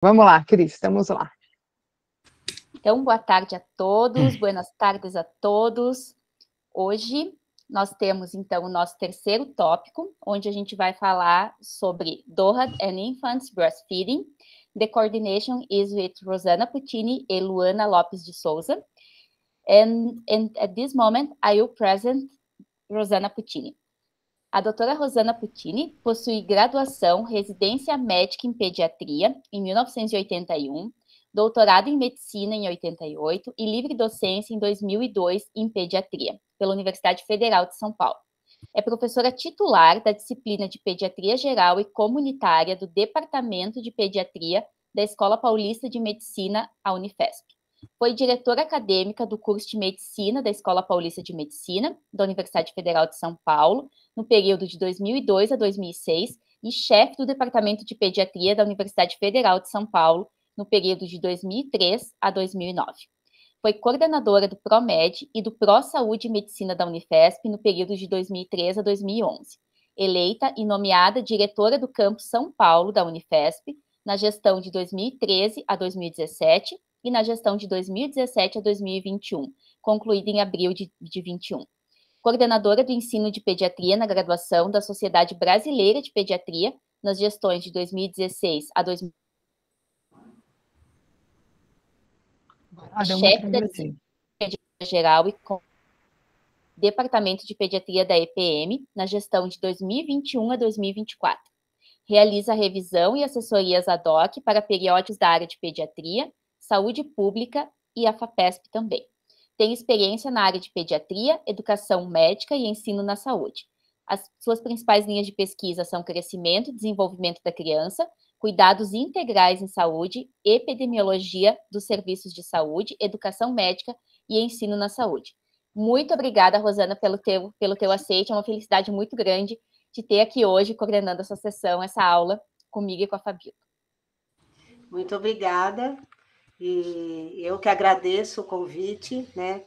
Vamos lá, Cris, estamos lá. Então, boa tarde a todos, buenas tardes a todos. Hoje nós temos, então, o nosso terceiro tópico, onde a gente vai falar sobre DOHA and Infants Breastfeeding. The coordination is with Rosana Puccini e Luana Lopes de Souza. And at this moment, I will present Rosana Puccini. A doutora Rosana Puccini possui graduação, residência médica em pediatria em 1981, doutorado em medicina em 88 e livre docência em 2002 em pediatria, pela Universidade Federal de São Paulo. É professora titular da disciplina de Pediatria Geral e Comunitária do Departamento de Pediatria da Escola Paulista de Medicina, a Unifesp. Foi diretora acadêmica do curso de Medicina da Escola Paulista de Medicina, da Universidade Federal de São Paulo, no período de 2002 a 2006, e chefe do Departamento de Pediatria da Universidade Federal de São Paulo, no período de 2003 a 2009. Foi coordenadora do ProMed e do ProSaúde e Medicina da Unifesp no período de 2003 a 2011. Eleita e nomeada diretora do campus São Paulo da Unifesp na gestão de 2013 a 2017 e na gestão de 2017 a 2021, concluída em abril de 2021. Coordenadora do ensino de pediatria na graduação da Sociedade Brasileira de Pediatria nas gestões de 2016 a 2020. Chefe da disciplina geral e Departamento de Pediatria da EPM na gestão de 2021 a 2024. Realiza revisão e assessorias ad hoc para periódicos da área de pediatria, saúde pública e a FAPESP também. Tem experiência na área de pediatria, educação médica e ensino na saúde. As suas principais linhas de pesquisa são crescimento e desenvolvimento da criança, cuidados integrais em saúde, epidemiologia dos serviços de saúde, educação médica e ensino na saúde. Muito obrigada, Rosana, pelo teu aceite. É uma felicidade muito grande de ter aqui hoje, coordenando essa sessão, essa aula, comigo e com a Fabiola. Muito obrigada. E eu que agradeço o convite, né?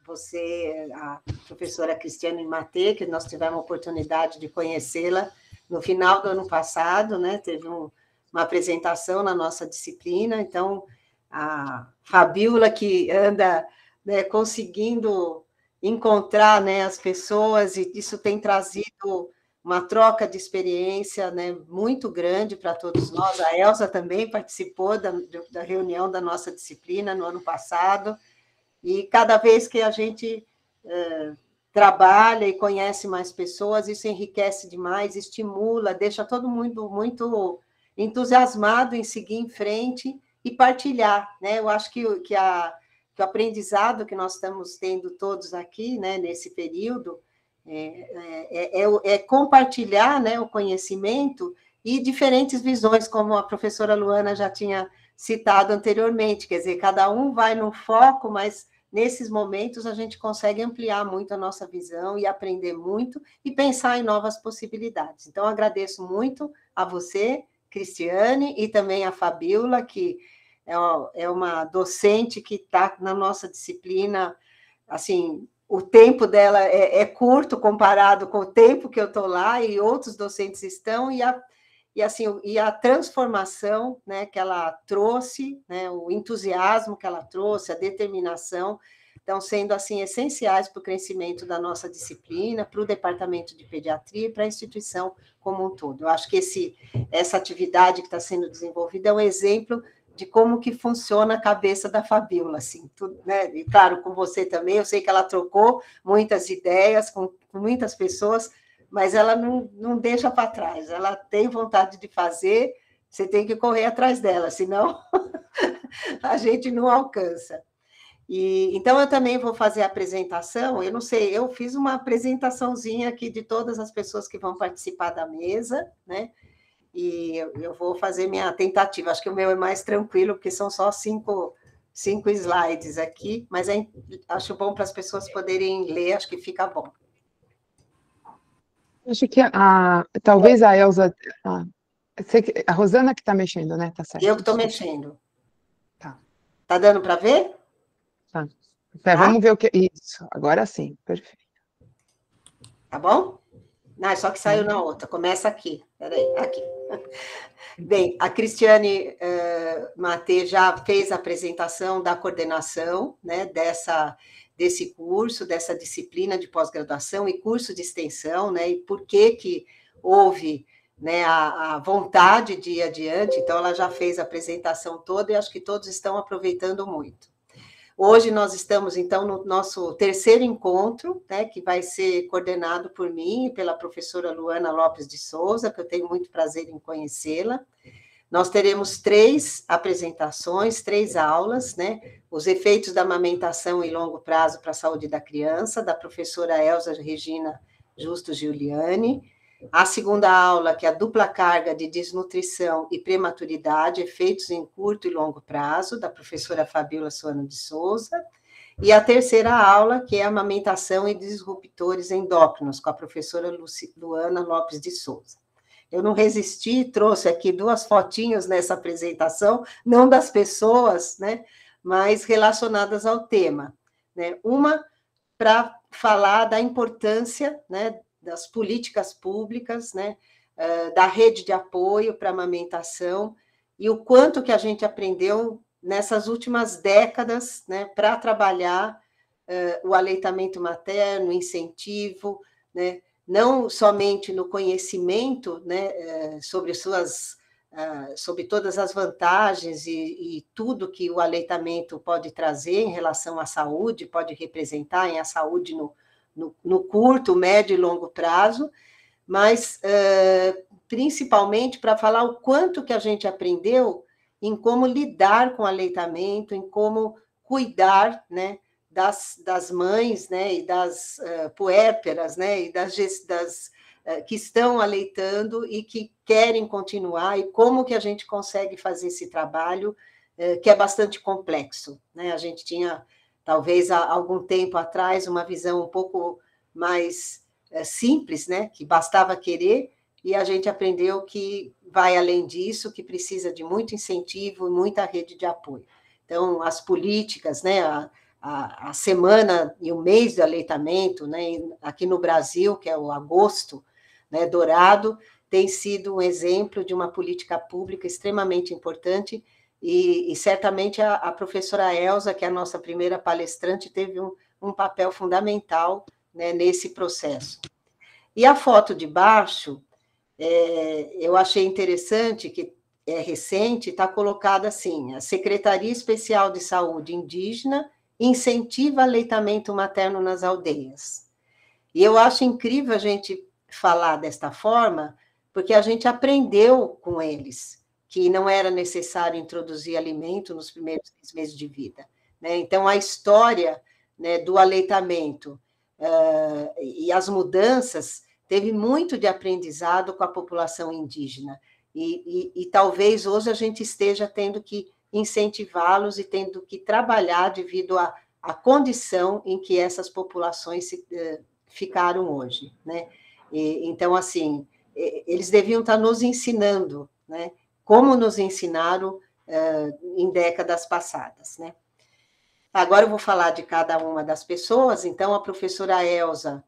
Você, a professora Cristiane Matê, que nós tivemos a oportunidade de conhecê-la no final do ano passado, né? Teve uma apresentação na nossa disciplina, então a Fabiola que anda, né, conseguindo encontrar, né, as pessoas, e isso tem trazido uma troca de experiência, né, muito grande para todos nós. A Elza também participou da reunião da nossa disciplina no ano passado, e cada vez que a gente trabalha e conhece mais pessoas, isso enriquece demais, estimula, deixa todo mundo muito entusiasmado em seguir em frente e partilhar, né? Eu acho que o aprendizado que nós estamos tendo todos aqui, né, nesse período, é compartilhar, né, o conhecimento e diferentes visões, como a professora Luana já tinha citado anteriormente, quer dizer, cada um vai no foco, mas nesses momentos a gente consegue ampliar muito a nossa visão e aprender muito e pensar em novas possibilidades. Então, agradeço muito a você, Cristiane, e também a Fabiola, que é uma docente que está na nossa disciplina, assim, o tempo dela é curto comparado com o tempo que eu estou lá e outros docentes estão, e a transformação, né, que ela trouxe, né, o entusiasmo que ela trouxe, a determinação, estão sendo assim, essenciais para o crescimento da nossa disciplina, para o departamento de pediatria e para a instituição como um todo. Eu acho que essa atividade que está sendo desenvolvida é um exemplo de como que funciona a cabeça da Fabiola, assim, tudo, né? E claro, com você também, eu sei que ela trocou muitas ideias com muitas pessoas, mas ela não deixa para trás, ela tem vontade de fazer, você tem que correr atrás dela, senão a gente não alcança. Então, eu também vou fazer a apresentação, eu não sei, eu fiz uma apresentaçãozinha aqui de todas as pessoas que vão participar da mesa, né? E eu vou fazer minha tentativa. Acho que o meu é mais tranquilo, porque são só cinco slides aqui, mas acho bom para as pessoas poderem ler, acho que fica bom. Acho que talvez a Elza... A Rosana que está mexendo, né? Tá certo. Eu que estou mexendo. Tá. Tá dando para ver? Tá. Vamos ver o que... Isso, agora sim, perfeito. Tá bom? Não, só que saiu na outra. Começa aqui. Peraí, aqui. Bem, a Cristiane Mattê já fez a apresentação da coordenação, né, desse curso, dessa disciplina de pós-graduação e curso de extensão, né, e por que houve, né, a vontade de ir adiante. Então, ela já fez a apresentação toda e acho que todos estão aproveitando muito. Hoje nós estamos, então, no nosso terceiro encontro, né, que vai ser coordenado por mim e pela professora Luana Lopes de Souza, que eu tenho muito prazer em conhecê-la. Nós teremos 3 apresentações, 3 aulas, né? Os efeitos da amamentação em longo prazo para a saúde da criança, da professora Elza Regina Justo Giuliani. A segunda aula, que é a dupla carga de desnutrição e prematuridade, efeitos em curto e longo prazo, da professora Fabiola Suano de Souza. E a terceira aula, que é a amamentação e disruptores endócrinos, com a professora Luana Lopes de Souza. Eu não resisti, trouxe aqui 2 fotinhos nessa apresentação, não das pessoas, né, mas relacionadas ao tema, né? Uma para falar da importância, né, das políticas públicas, né, da rede de apoio para a amamentação e o quanto que a gente aprendeu nessas últimas décadas, né, para trabalhar o aleitamento materno, incentivo, né, não somente no conhecimento, né, sobre todas as vantagens e tudo que o aleitamento pode trazer em relação à saúde, pode representar em a saúde no curto, médio e longo prazo, mas principalmente para falar o quanto que a gente aprendeu em como lidar com o aleitamento, em como cuidar, né, das mães, né, e das puérperas, né, e das que estão aleitando e que querem continuar, e como que a gente consegue fazer esse trabalho, que é bastante complexo, né? A gente tinha, talvez, há algum tempo atrás, uma visão um pouco mais simples, né, que bastava querer, e a gente aprendeu que vai além disso, que precisa de muito incentivo e muita rede de apoio. Então, as políticas, né, a semana e o mês do aleitamento, né, aqui no Brasil, que é o agosto, né, dourado, tem sido um exemplo de uma política pública extremamente importante e certamente a professora Elza, que é a nossa primeira palestrante, teve um papel fundamental, né, nesse processo. E a foto de baixo, eu achei interessante, que é recente, está colocada assim: a Secretaria Especial de Saúde Indígena incentiva aleitamento materno nas aldeias. E eu acho incrível a gente falar desta forma, porque a gente aprendeu com eles que não era necessário introduzir alimento nos primeiros 6 meses de vida, né? Então, a história, né, do aleitamento e as mudanças teve muito de aprendizado com a população indígena. E talvez hoje a gente esteja tendo que incentivá-los e tendo que trabalhar devido à condição em que essas populações ficaram hoje, né? Então, assim, eles deviam estar nos ensinando, né, como nos ensinaram em décadas passadas, né? Agora eu vou falar de cada uma das pessoas. Então, a professora Elza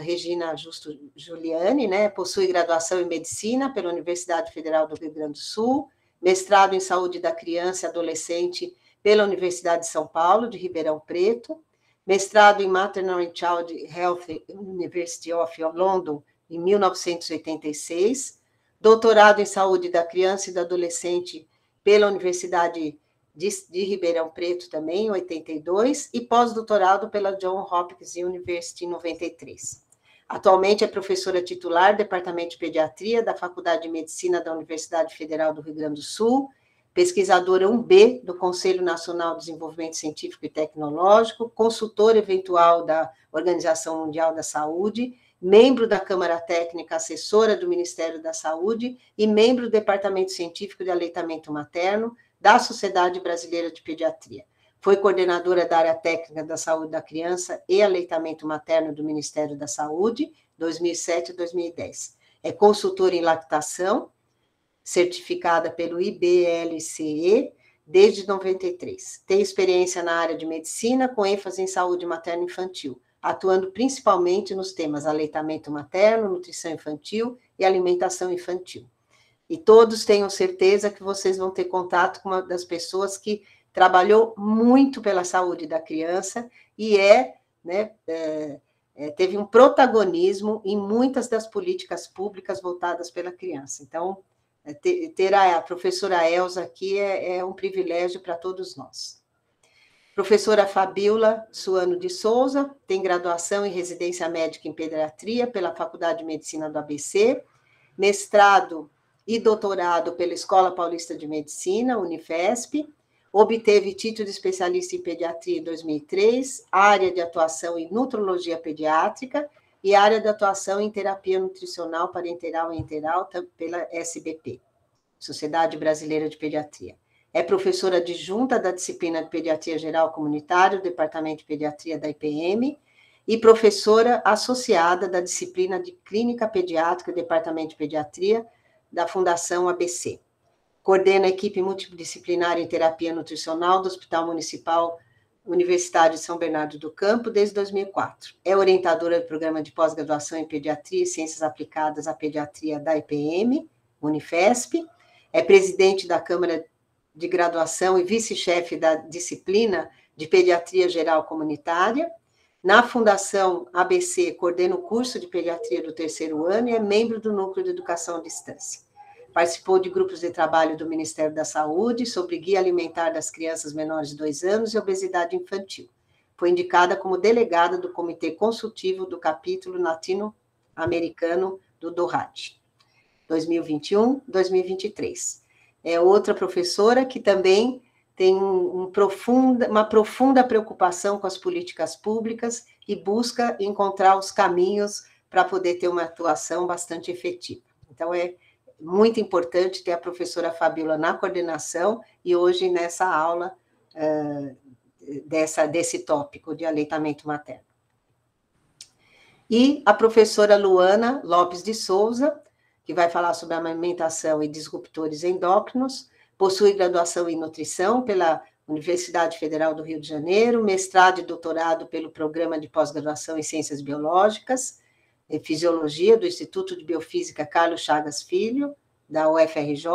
Regina Justo Giuliani, né, possui graduação em Medicina pela Universidade Federal do Rio Grande do Sul, mestrado em Saúde da Criança e Adolescente pela Universidade de São Paulo, de Ribeirão Preto, mestrado em Maternal and Child Health University of London, em 1986, doutorado em Saúde da Criança e do Adolescente pela Universidade de Ribeirão Preto também, em 82, e pós-doutorado pela Johns Hopkins University, em 93. Atualmente é professora titular do Departamento de Pediatria da Faculdade de Medicina da Universidade Federal do Rio Grande do Sul, pesquisadora 1B do Conselho Nacional de Desenvolvimento Científico e Tecnológico, consultora eventual da Organização Mundial da Saúde, membro da Câmara Técnica Assessora do Ministério da Saúde e membro do Departamento Científico de Aleitamento Materno da Sociedade Brasileira de Pediatria. Foi coordenadora da área técnica da saúde da criança e aleitamento materno do Ministério da Saúde, 2007 e 2010. É consultora em lactação, certificada pelo IBLCE desde 93. Tem experiência na área de medicina, com ênfase em saúde materno-infantil, atuando principalmente nos temas aleitamento materno, nutrição infantil e alimentação infantil. E todos tenham certeza que vocês vão ter contato com uma das pessoas que trabalhou muito pela saúde da criança e teve um protagonismo em muitas das políticas públicas voltadas pela criança. Então, ter a professora Elza aqui é um privilégio para todos nós. Professora Fabíola Suano de Souza, tem graduação em residência médica em pediatria pela Faculdade de Medicina do ABC, mestrado e doutorado pela Escola Paulista de Medicina, Unifesp, obteve título de especialista em pediatria em 2003, área de atuação em nutrologia pediátrica e área de atuação em terapia nutricional parenteral e enteral pela SBP, Sociedade Brasileira de Pediatria. É professora adjunta da disciplina de Pediatria Geral Comunitária, do Departamento de Pediatria da IPM, e professora associada da disciplina de Clínica Pediátrica, Departamento de Pediatria, da Fundação ABC. Coordena a equipe multidisciplinar em terapia nutricional do Hospital Municipal Universitário de São Bernardo do Campo desde 2004. É orientadora do programa de pós-graduação em Pediatria e Ciências Aplicadas à Pediatria da IPM, Unifesp. É presidente da Câmara de Graduação e vice-chefe da disciplina de Pediatria Geral Comunitária. Na Fundação ABC, coordena o curso de Pediatria do 3º ano e é membro do Núcleo de Educação à Distância. Participou de grupos de trabalho do Ministério da Saúde sobre guia alimentar das crianças menores de 2 anos e obesidade infantil. Foi indicada como delegada do Comitê Consultivo do Capítulo Latino-Americano do DORAD, 2021-2023. É outra professora que também tem uma profunda preocupação com as políticas públicas e busca encontrar os caminhos para poder ter uma atuação bastante efetiva. Então, é muito importante ter a professora Fabíola na coordenação e hoje nessa aula desse tópico de aleitamento materno. E a professora Luana Lopes de Souza, que vai falar sobre amamentação e disruptores endócrinos, possui graduação em nutrição pela Universidade Federal do Rio de Janeiro, mestrado e doutorado pelo Programa de Pós-Graduação em Ciências Biológicas, e Fisiologia do Instituto de Biofísica Carlos Chagas Filho, da UFRJ,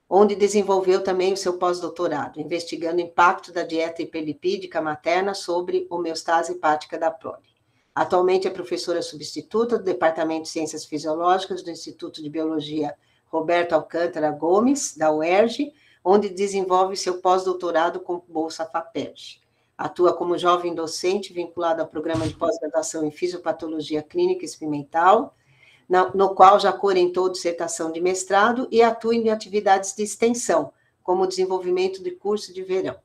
onde desenvolveu também o seu pós-doutorado, investigando o impacto da dieta hiperlipídica materna sobre homeostase hepática da prole. Atualmente é professora substituta do Departamento de Ciências Fisiológicas do Instituto de Biologia Roberto Alcântara Gomes, da UERJ, onde desenvolve seu pós-doutorado com bolsa FAPERJ. Atua como jovem docente vinculado ao programa de pós-graduação em Fisiopatologia Clínica Experimental, no qual já orientou dissertação de mestrado e atua em atividades de extensão, como o desenvolvimento de curso de verão.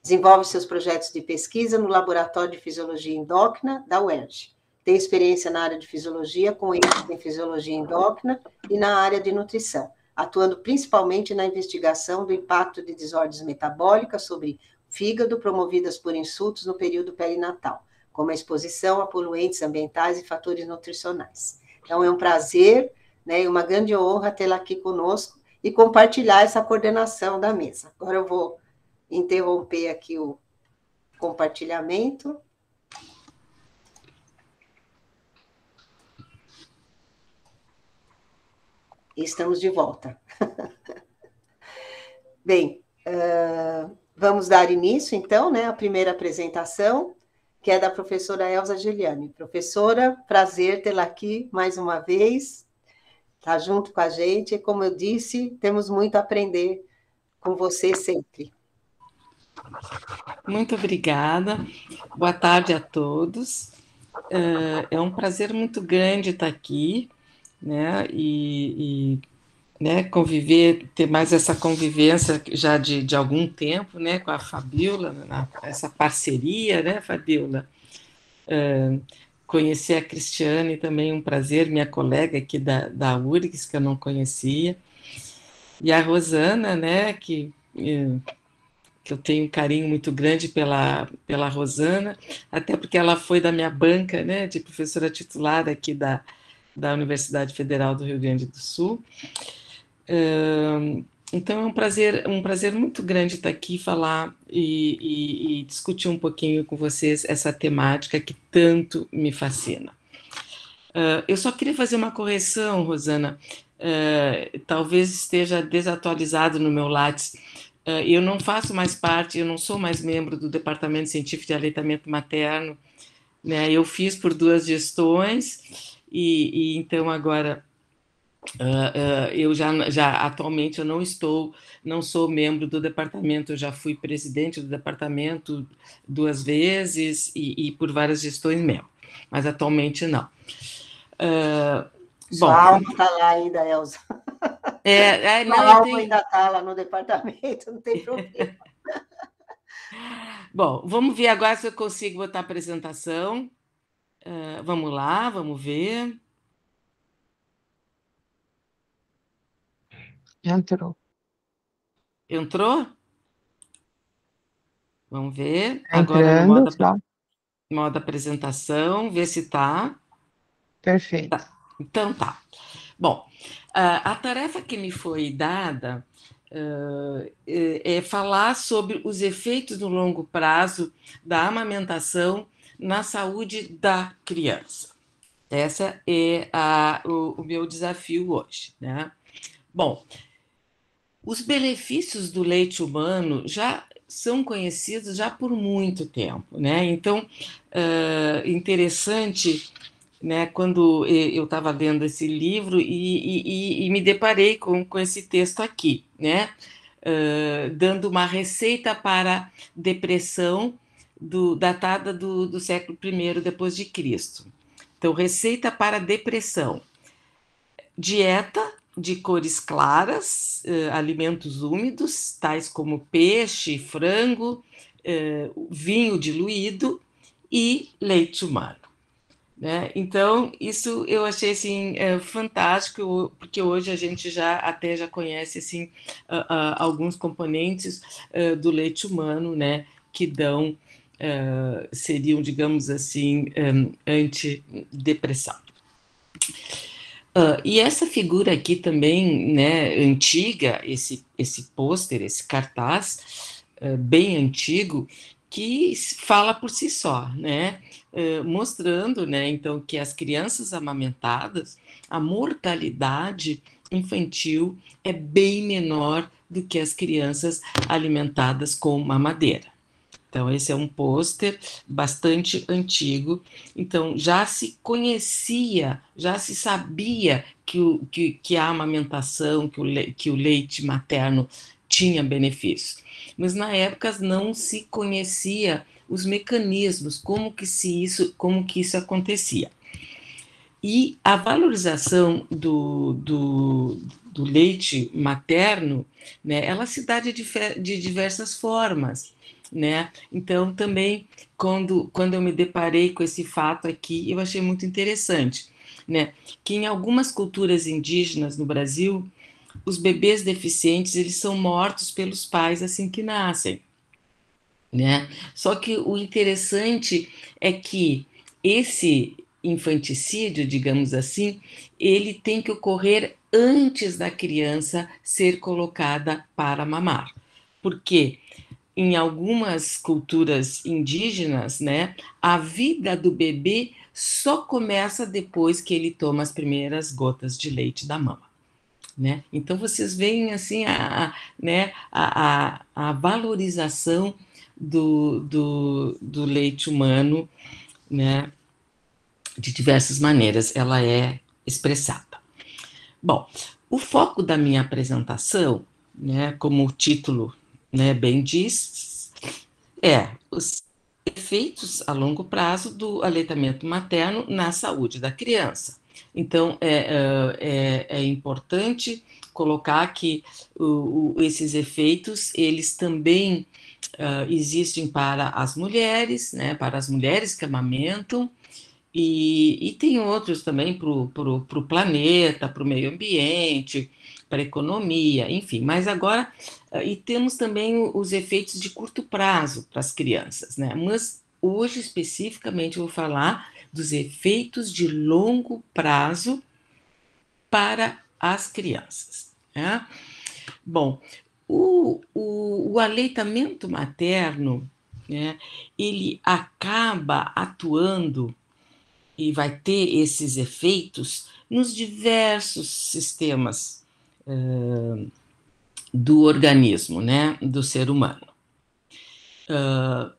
Desenvolve seus projetos de pesquisa no Laboratório de Fisiologia Endócrina da UERJ. Tem experiência na área de fisiologia, com ênfase em fisiologia endócrina e na área de nutrição, atuando principalmente na investigação do impacto de desordens metabólicas sobre fígado promovidas por insultos no período perinatal, como a exposição a poluentes ambientais e fatores nutricionais. Então, é um prazer, né, e uma grande honra tê-la aqui conosco e compartilhar essa coordenação da mesa. Agora eu vou interromper aqui o compartilhamento. E estamos de volta. Bem, vamos dar início, então, né, à primeira apresentação, que é da professora Elza Giuliani. Professora, prazer tê-la aqui mais uma vez, está junto com a gente, e como eu disse, temos muito a aprender com você sempre. Muito obrigada, boa tarde a todos. É um prazer muito grande estar aqui, né, né, conviver, ter mais essa convivência já de algum tempo, né, com a Fabíola, essa parceria, né, Fabíola? Conhecer a Cristiane também, um prazer, minha colega aqui da URGS, que eu não conhecia, e a Rosana, né, que eu tenho um carinho muito grande pela Rosana, até porque ela foi da minha banca, né, de professora titular aqui da Universidade Federal do Rio Grande do Sul. Então é um prazer muito grande estar aqui, falar e discutir um pouquinho com vocês essa temática que tanto me fascina. Eu só queria fazer uma correção, Rosana. talvez esteja desatualizado no meu Lattes. Eu não faço mais parte, eu não sou mais membro do Departamento Científico de Aleitamento Materno, né? Eu fiz por 2 gestões e então agora eu já atualmente eu não sou membro do departamento, eu já fui presidente do departamento 2 vezes e por várias gestões mesmo, mas atualmente não. Sua Bom, alma está lá ainda, Elza. não, Sua alma ainda está lá no departamento, não tem problema. Bom, vamos ver agora se eu consigo botar a apresentação. Vamos lá, vamos ver. Entrou. Entrou? Vamos ver. Tá Agora no entrando, só. modo apresentação, ver se está. Perfeito. Tá. Então tá. Bom, a tarefa que me foi dada é falar sobre os efeitos no longo prazo da amamentação na saúde da criança. Essa é o meu desafio hoje, né? Bom, os benefícios do leite humano já são conhecidos já por muito tempo, né? Então, interessante, né, quando eu estava lendo esse livro e me deparei com esse texto aqui, né, dando uma receita para depressão datada do século I depois de Cristo. Então, receita para depressão: dieta de cores claras, alimentos úmidos, tais como peixe, frango, vinho diluído e leite humano. Né? Então, isso eu achei assim, fantástico, porque hoje a gente já conhece assim, alguns componentes do leite humano, né, que dão, seriam, digamos assim, antidepressão. E essa figura aqui também, né, antiga, esse pôster, esse cartaz, bem antigo, que fala por si só, né, mostrando, né, então, que as crianças amamentadas, a mortalidade infantil é bem menor do que as crianças alimentadas com mamadeira. Então, esse é um pôster bastante antigo. Então, já se conhecia, já se sabia que a amamentação, que o leite materno tinha benefícios. Mas, na época, não se conhecia os mecanismos, como que isso acontecia. E a valorização do leite materno, né, ela se dá de diversas formas, né? Então, também, quando eu me deparei com esse fato aqui, eu achei muito interessante, né? Que em algumas culturas indígenas no Brasil, os bebês deficientes, eles são mortos pelos pais assim que nascem, né? Só que o interessante é que esse infanticídio, digamos assim, ele tem que ocorrer antes da criança ser colocada para mamar. Porque em algumas culturas indígenas, né, a vida do bebê só começa depois que ele toma as primeiras gotas de leite da mama. Né? Então, vocês veem assim, né, a valorização do leite humano, né, de diversas maneiras, ela é expressada. Bom, o foco da minha apresentação, né, como o título, né, bem diz, é os efeitos a longo prazo do aleitamento materno na saúde da criança. Então, é importante colocar que esses efeitos, eles também existem para as mulheres, né, para as mulheres que amamentam, e tem outros também para o planeta, para o meio ambiente, para a economia, enfim. Mas agora, e temos também os efeitos de curto prazo para as crianças, né? Mas hoje, especificamente, eu vou falar dos efeitos de longo prazo para as crianças, né? Bom, o aleitamento materno, né, ele acaba atuando e vai ter esses efeitos nos diversos sistemas do organismo, né, do ser humano.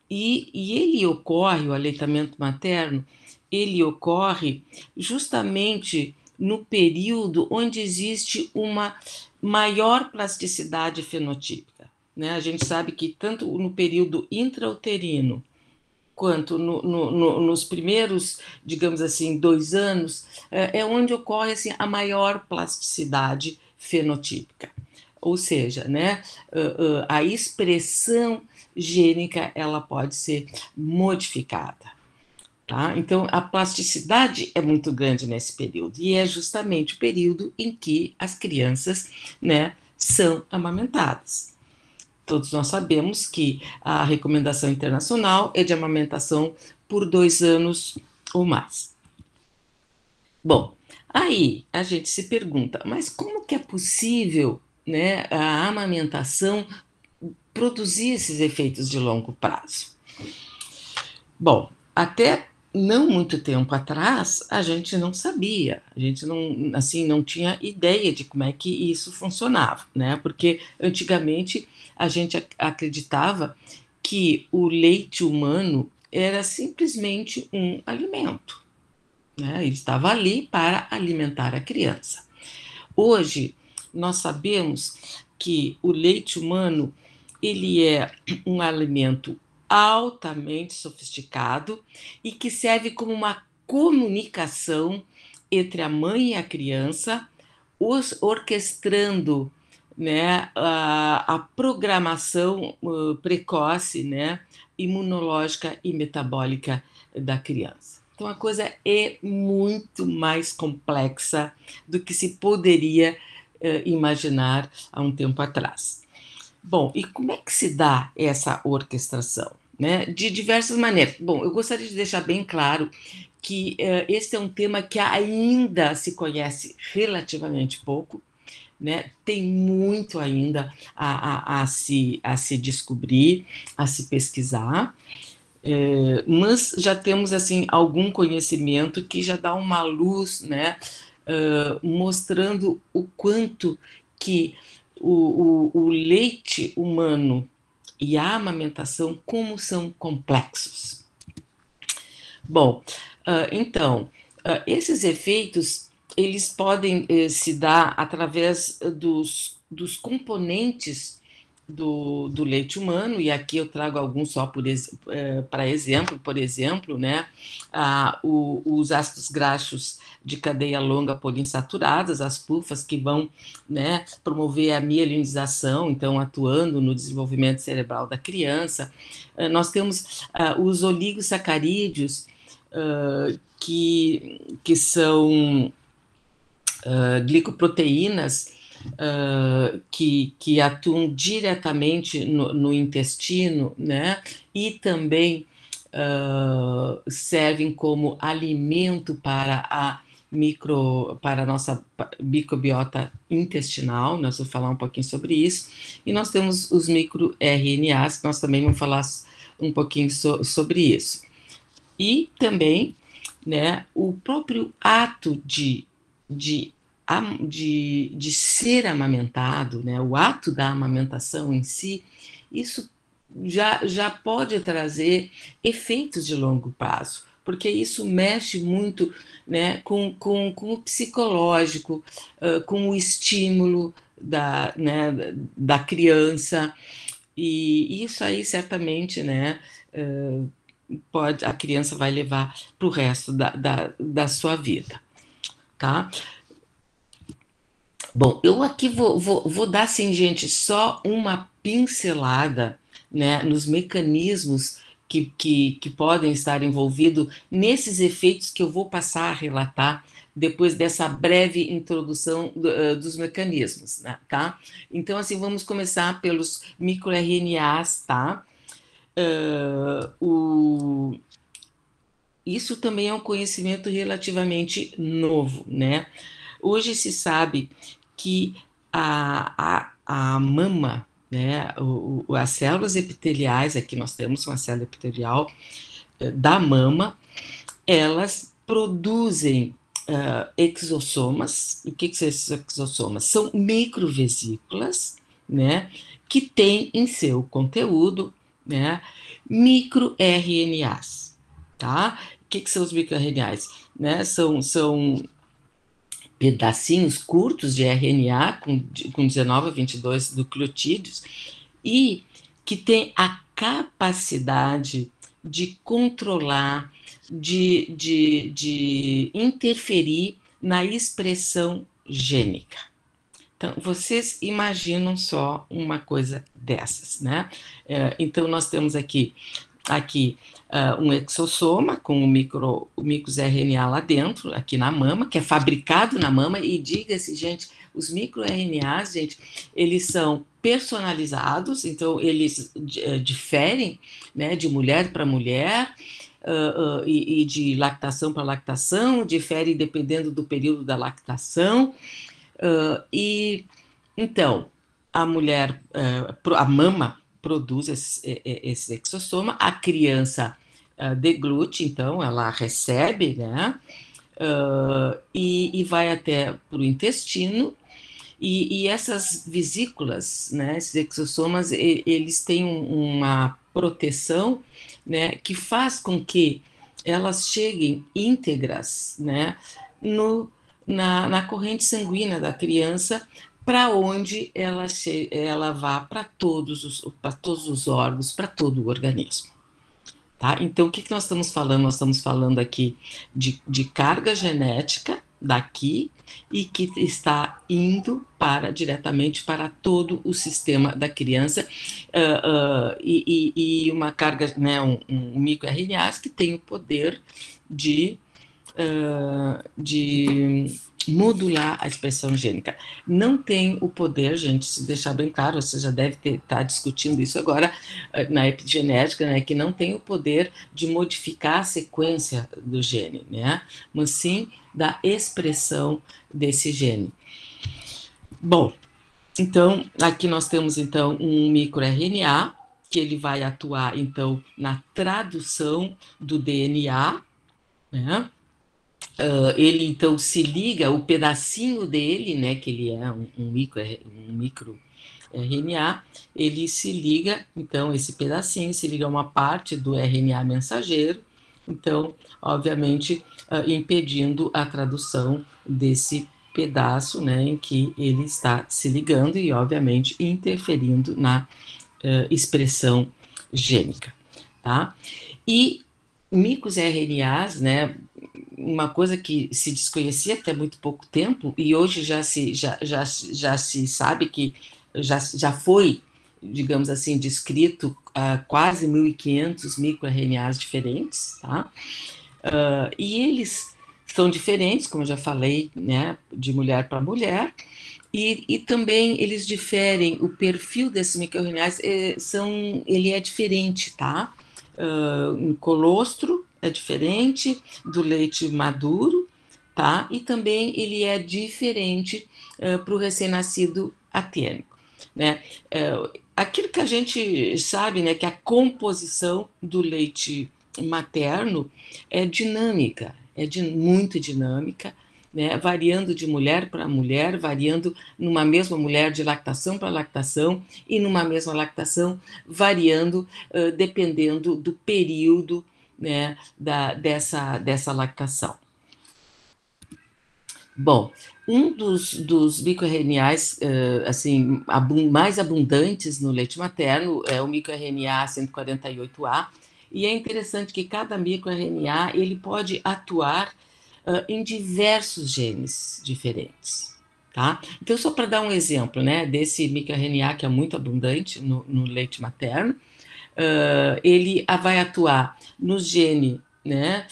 E ele ocorre, o aleitamento materno, ele ocorre justamente no período onde existe uma maior plasticidade fenotípica, né? A gente sabe que tanto no período intrauterino quanto nos primeiros, digamos assim, 2 anos, é onde ocorre assim, a maior plasticidade fenotípica. Ou seja, né, a expressão gênica ela pode ser modificada. Tá? Então, a plasticidade é muito grande nesse período, e é justamente o período em que as crianças, né, são amamentadas. Todos nós sabemos que a recomendação internacional é de amamentação por 2 anos ou mais. Bom, aí a gente se pergunta, mas como que é possível, né, a amamentação produzir esses efeitos de longo prazo? Bom, até não muito tempo atrás, a gente não sabia, a gente não, assim, não tinha ideia de como é que isso funcionava, né? Porque antigamente a gente acreditava que o leite humano era simplesmente um alimento, né? Ele estava ali para alimentar a criança. Hoje, nós sabemos que o leite humano, ele é um alimento altamente sofisticado e que serve como uma comunicação entre a mãe e a criança, orquestrando, né, a programação precoce, né, imunológica e metabólica da criança. Então, a coisa é muito mais complexa do que se poderia imaginar há um tempo atrás. Bom, e como é que se dá essa orquestração? Né? De diversas maneiras. Bom, eu gostaria de deixar bem claro que esse é um tema que ainda se conhece relativamente pouco, né? Tem muito ainda a se descobrir, a se pesquisar, mas já temos assim algum conhecimento que já dá uma luz, né? Mostrando o quanto que o leite humano e a amamentação, como são complexos. Bom, então, esses efeitos, eles podem se dar através dos componentes do leite humano, e aqui eu trago alguns só para exemplo, por exemplo, né, os ácidos graxos de cadeia longa poliinsaturadas, as PUFAs, que vão, né, promover a mielinização, então atuando no desenvolvimento cerebral da criança. Nós temos os oligosacarídeos, que são glicoproteínas, que atuam diretamente no intestino, né? E também servem como alimento para a nossa microbiota intestinal. Nós vamos falar um pouquinho sobre isso. E nós temos os microRNAs, que nós também vamos falar um pouquinho sobre isso. E também, né, o próprio ato de ser amamentado, né, o ato da amamentação em si, isso já pode trazer efeitos de longo prazo, porque isso mexe muito, né, com o psicológico, com o estímulo da criança, e isso aí certamente, né, a criança vai levar para o resto da sua vida, tá? Bom, eu aqui vou dar, assim, gente, só uma pincelada, né, nos mecanismos que podem estar envolvidos nesses efeitos que eu vou passar a relatar depois dessa breve introdução dos mecanismos, né, tá? Então, assim, vamos começar pelos microRNAs, tá? Isso também é um conhecimento relativamente novo, né? Hoje se sabe que a mama, né, as células epiteliais, aqui nós temos uma célula epitelial da mama, elas produzem exossomas. O que são esses exossomas? São microvesículas, né, que têm em seu conteúdo, né, microRNAs, tá? O que são os microRNAs? Né? São pedacinhos curtos de RNA com 19 a 22 nucleotídeos e que tem a capacidade de controlar, de interferir na expressão gênica. Então, vocês imaginam só uma coisa dessas, né? Então, nós temos aqui um exossoma com o microRNA lá dentro, aqui na mama, que é fabricado na mama, e diga-se, gente, os microRNAs, gente, eles são personalizados, então eles diferem, né, de mulher para mulher, e de lactação para lactação, diferem dependendo do período da lactação, e então a mulher, a mama produz esse exossoma, a criança deglute, então ela recebe, né, e vai até para o intestino, e essas vesículas, né, esses exossomas, eles têm uma proteção, né, que faz com que elas cheguem íntegras, né, na corrente sanguínea da criança, para onde ela vá para todos os órgãos, para todo o organismo. Tá? Então, o que nós estamos falando? Nós estamos falando aqui de carga genética daqui e que está indo diretamente para todo o sistema da criança, e uma carga, né, um microRNA que tem o poder de modular a expressão gênica. Não tem o poder, gente, se deixar bem claro, você já deve estar discutindo isso agora na epigenética, né, que não tem o poder de modificar a sequência do gene, né, mas sim da expressão desse gene. Bom, então, aqui nós temos, então, um microRNA, que ele vai atuar, então, na tradução do DNA, né. Ele, então, se liga, o pedacinho dele, né, que ele é um microRNA, ele se liga, então, esse pedacinho se liga a uma parte do RNA mensageiro, então, obviamente, impedindo a tradução desse pedaço, né, em que ele está se ligando e, obviamente, interferindo na expressão gênica, tá? E microRNAs, né, uma coisa que se desconhecia até muito pouco tempo, e hoje já se sabe que já foi, digamos assim, descrito quase 1.500 microRNAs diferentes, tá? E eles são diferentes, como eu já falei, né, de mulher para mulher, e também eles diferem, o perfil desses microRNAs ele é diferente, tá? Um colostro é diferente do leite maduro, tá? E também ele é diferente para o recém-nascido atênico, né? Aquilo que a gente sabe, né, que a composição do leite materno é dinâmica, muito dinâmica, né, variando de mulher para mulher, variando numa mesma mulher de lactação para lactação e numa mesma lactação variando dependendo do período, né, dessa lactação. Bom, um dos microRNAs assim, mais abundantes no leite materno é o microRNA 148A, e é interessante que cada microRNA ele pode atuar em diversos genes diferentes, tá? Então, só para dar um exemplo, né, desse microRNA que é muito abundante no leite materno, ele vai atuar no gene, né,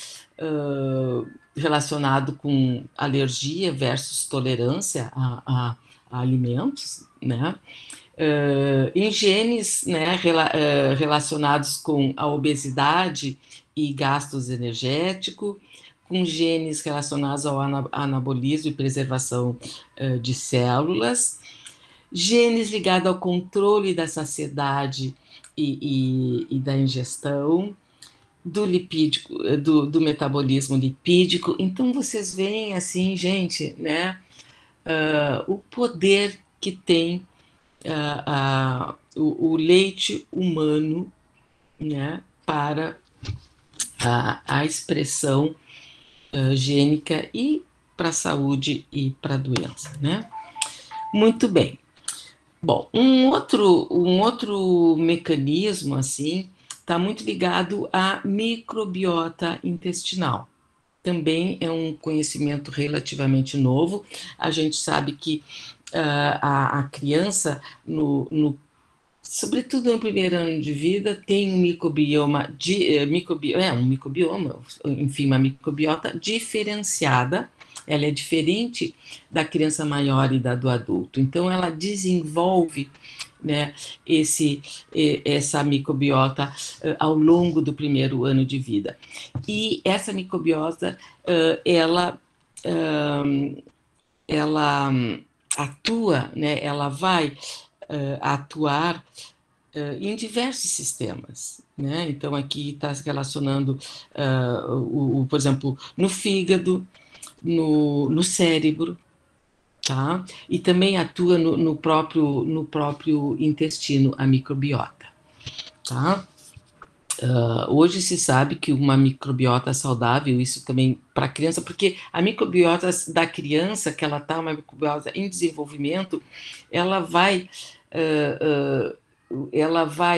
relacionado com alergia versus tolerância a alimentos, né, em genes, né, relacionados com a obesidade e gastos energéticos, com genes relacionados ao anabolismo e preservação de células, genes ligados ao controle da saciedade e da ingestão, do lipídico, do metabolismo lipídico. Então, vocês veem assim, gente, né, o poder que tem o leite humano, né, para a expressão gênica e para a saúde e para a doença, né? Muito bem. Bom, um outro mecanismo, assim, está muito ligado à microbiota intestinal. Também é um conhecimento relativamente novo. A gente sabe que a criança, sobretudo no primeiro ano de vida, tem um microbioma, enfim, uma microbiota diferenciada. Ela é diferente da criança maior e da do adulto. Então, ela desenvolve, né, essa microbiota ao longo do primeiro ano de vida. E essa microbiota, ela atua, né, ela vai atuar em diversos sistemas, né? Então, aqui está se relacionando, por exemplo, no fígado, no cérebro, tá? E também atua no próprio intestino, a microbiota, tá? Hoje se sabe que uma microbiota saudável, isso também para a criança, porque a microbiota da criança, que ela está uma microbiota em desenvolvimento, ela vai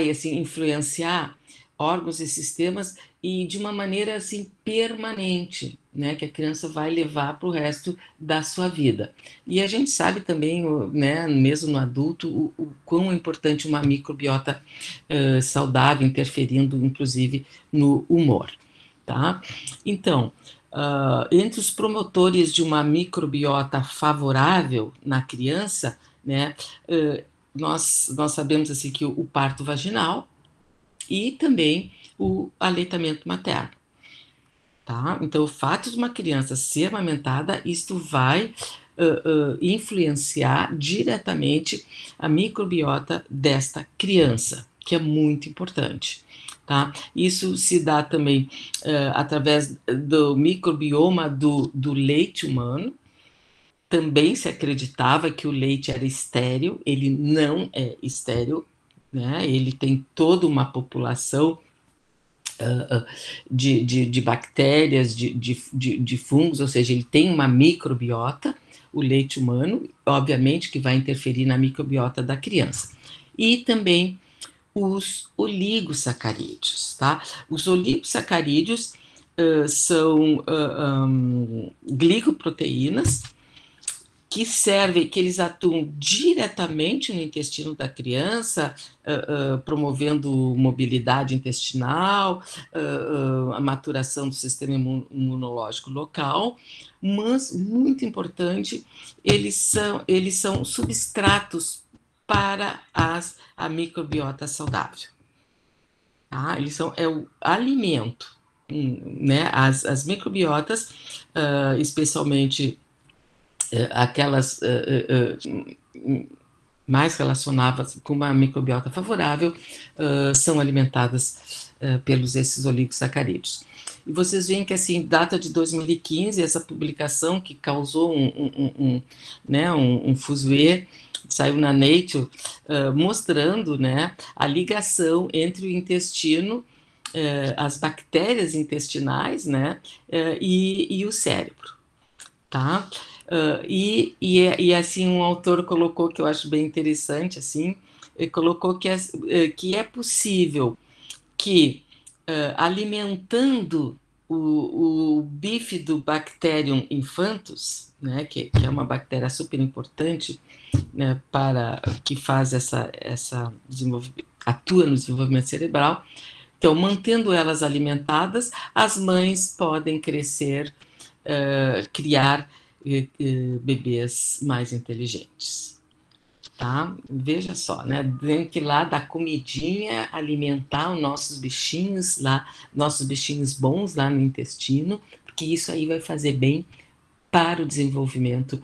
assim, influenciar órgãos e sistemas e de uma maneira assim permanente, né, que a criança vai levar para o resto da sua vida. E a gente sabe também, né, mesmo no adulto, o quão importante uma microbiota saudável, interferindo inclusive no humor, tá? Então, entre os promotores de uma microbiota favorável na criança, né, nós sabemos assim que o parto vaginal e também o aleitamento materno, tá? Então, o fato de uma criança ser amamentada, isto vai influenciar diretamente a microbiota desta criança, que é muito importante, tá? Isso se dá também através do microbioma do leite humano. Também se acreditava que o leite era estéril, ele não é estéril, né? Ele tem toda uma população de bactérias, de fungos, ou seja, ele tem uma microbiota, o leite humano, obviamente que vai interferir na microbiota da criança. E também os oligosacarídeos, tá? Os oligosacarídeos são glicoproteínas, que eles atuam diretamente no intestino da criança, promovendo mobilidade intestinal, a maturação do sistema imunológico local, mas, muito importante, eles são substratos para a microbiota saudável. Tá? Eles são o alimento, né? As microbiotas, especialmente aquelas mais relacionadas com uma microbiota favorável, são alimentadas pelos esses oligosacarídeos. E vocês veem que, assim, data de 2015, essa publicação que causou um fuzuê, saiu na Nature, mostrando, né, a ligação entre o intestino, as bactérias intestinais, né, e o cérebro, tá? E assim, um autor colocou, que eu acho bem interessante, assim, colocou que é possível que, alimentando o Bifidobacterium infantus, né, que é uma bactéria super importante, né, que faz atua no desenvolvimento cerebral, então, mantendo elas alimentadas, as mães podem crescer, criar bebês mais inteligentes, tá? Veja só, né? Tem que ir lá dar comidinha, alimentar os nossos bichinhos bons lá no intestino, porque isso aí vai fazer bem para o desenvolvimento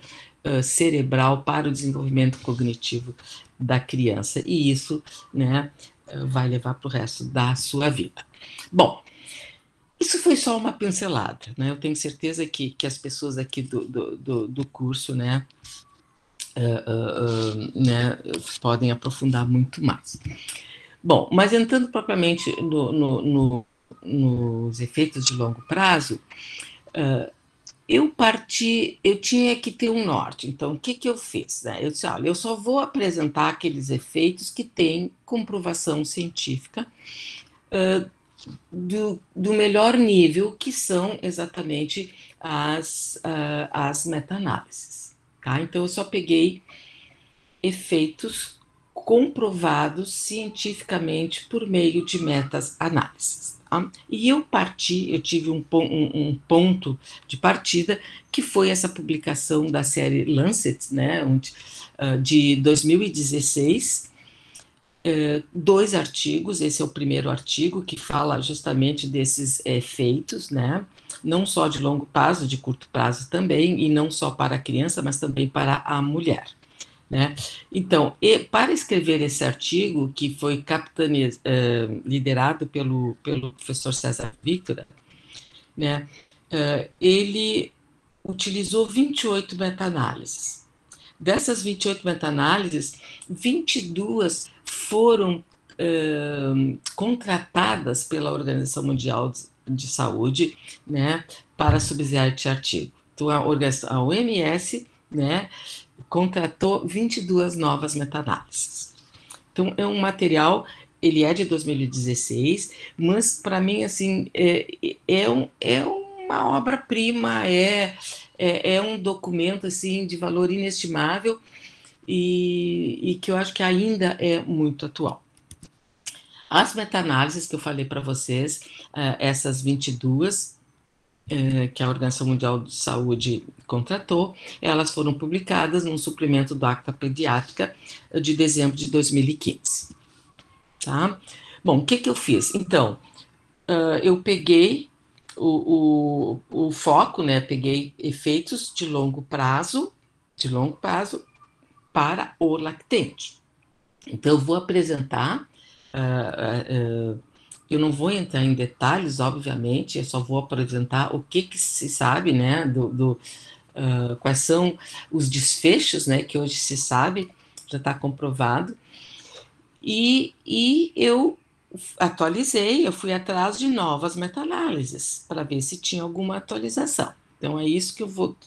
cerebral, para o desenvolvimento cognitivo da criança, e isso, né, vai levar para o resto da sua vida. Bom, Isso foi só uma pincelada, né? Eu tenho certeza que as pessoas aqui do curso, né, né, podem aprofundar muito mais. Bom, mas entrando propriamente nos efeitos de longo prazo, eu tinha que ter um norte. Então, o que eu fiz? Né? Eu disse, olha, eu só vou apresentar aqueles efeitos que têm comprovação científica do melhor nível, que são exatamente as meta-análises. Tá? Então, eu só peguei efeitos comprovados cientificamente por meio de meta-análises. Tá? E eu tive um ponto de partida, que foi essa publicação da série Lancet, né, de 2016, 2 artigos. Esse é o primeiro artigo, que fala justamente desses efeitos, né, não só de longo prazo, de curto prazo também, e não só para a criança, mas também para a mulher. Né? Então, para escrever esse artigo, que foi liderado pelo professor César Victor, né, ele utilizou 28 meta-análises. Dessas 28 meta-análises, 22 foram contratadas pela Organização Mundial de Saúde, né, para subsidiar este artigo. Então, a OMS, né, contratou 22 novas meta-análises. Então, é um material, ele é de 2016, mas, para mim, assim, é uma obra-prima, é um documento, assim, de valor inestimável e que eu acho que ainda é muito atual. As meta-análises que eu falei para vocês, essas 22, que a Organização Mundial de Saúde contratou, elas foram publicadas num suplemento do Acta Pediátrica de dezembro de 2015. Tá? Bom, o que eu fiz? Então, eu peguei o foco, né? Peguei efeitos de longo prazo para o lactente. Então, eu vou apresentar, eu não vou entrar em detalhes, obviamente, eu só vou apresentar o que se sabe, né, quais são os desfechos, né, que hoje se sabe, já está comprovado, e eu atualizei, eu fui atrás de novas meta-análises, para ver se tinha alguma atualização. Então, é isso que eu vou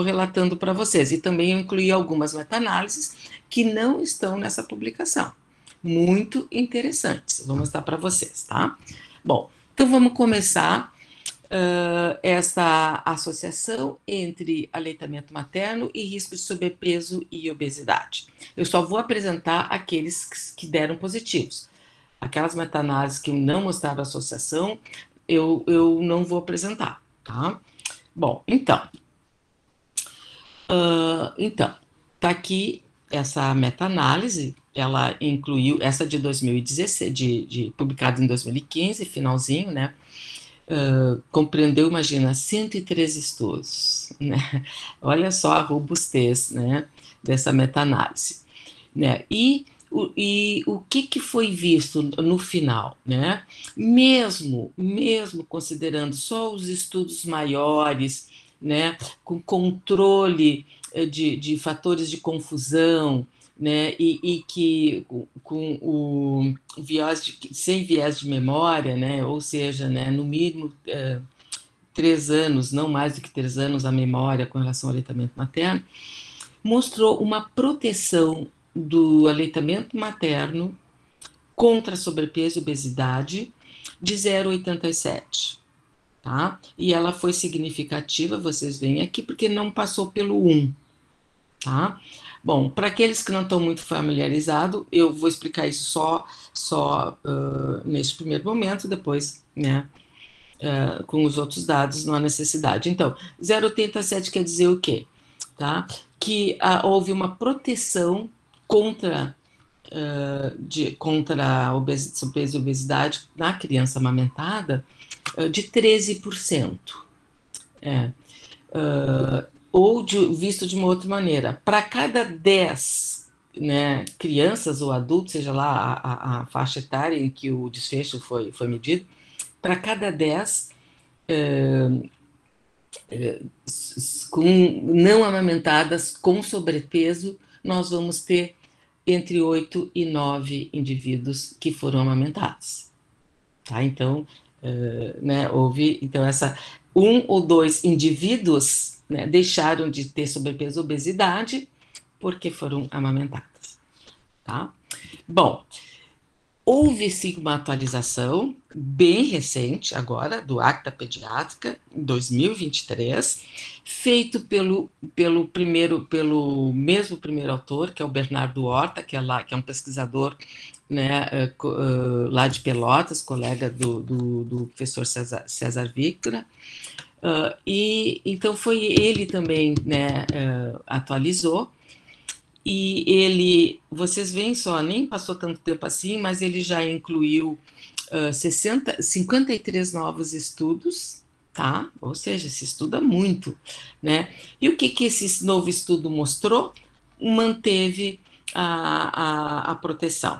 relatando para vocês. E também eu incluí algumas meta-análises que não estão nessa publicação. Muito interessantes. Vou mostrar para vocês, tá? Bom, então vamos começar essa associação entre aleitamento materno e risco de sobrepeso e obesidade. Eu só vou apresentar aqueles que deram positivos. Aquelas meta-análises que não mostraram associação, eu não vou apresentar, tá? Bom, então, tá aqui essa meta-análise, ela incluiu essa de 2016, publicada em 2015, finalzinho, né? Compreendeu, imagina, 103 estudos, né? Olha só a robustez, né, dessa meta-análise, né? E o que foi visto no final, né? Mesmo considerando só os estudos maiores, né, com controle de fatores de confusão, né, e que com o sem viés de memória, né, ou seja, né, no mínimo 3 anos, não mais do que 3 anos a memória com relação ao aleitamento materno, mostrou uma proteção do aleitamento materno contra sobrepeso e obesidade de 0,87, tá? E ela foi significativa, vocês veem aqui, porque não passou pelo 1, tá? Bom, para aqueles que não estão muito familiarizados, eu vou explicar isso só neste primeiro momento, depois, né, com os outros dados, não há necessidade. Então, 0,87 quer dizer o quê? Tá? Que houve uma proteção contra sobrepeso e obesidade na criança amamentada de 13%. Ou visto de uma outra maneira, para cada 10, né, crianças ou adultos, seja lá a faixa etária em que o desfecho foi medido, para cada 10 não amamentadas com sobrepeso, nós vamos ter entre 8 e 9 indivíduos que foram amamentados. Tá? Então, né, houve então essa 1 ou 2 indivíduos, né, deixaram de ter sobrepeso ou obesidade porque foram amamentadas. Tá? Bom, houve sim uma atualização bem recente, agora, do Acta Pediátrica, em 2023, feito pelo mesmo primeiro autor, que é o Bernardo Horta, que é um pesquisador, né, lá de Pelotas, colega do professor César Victor, e então foi ele também, né, atualizou. E ele, vocês veem só, nem passou tanto tempo assim, mas ele já incluiu 53 novos estudos, tá? Ou seja, se estuda muito, né? E o que esse novo estudo mostrou? Manteve a proteção,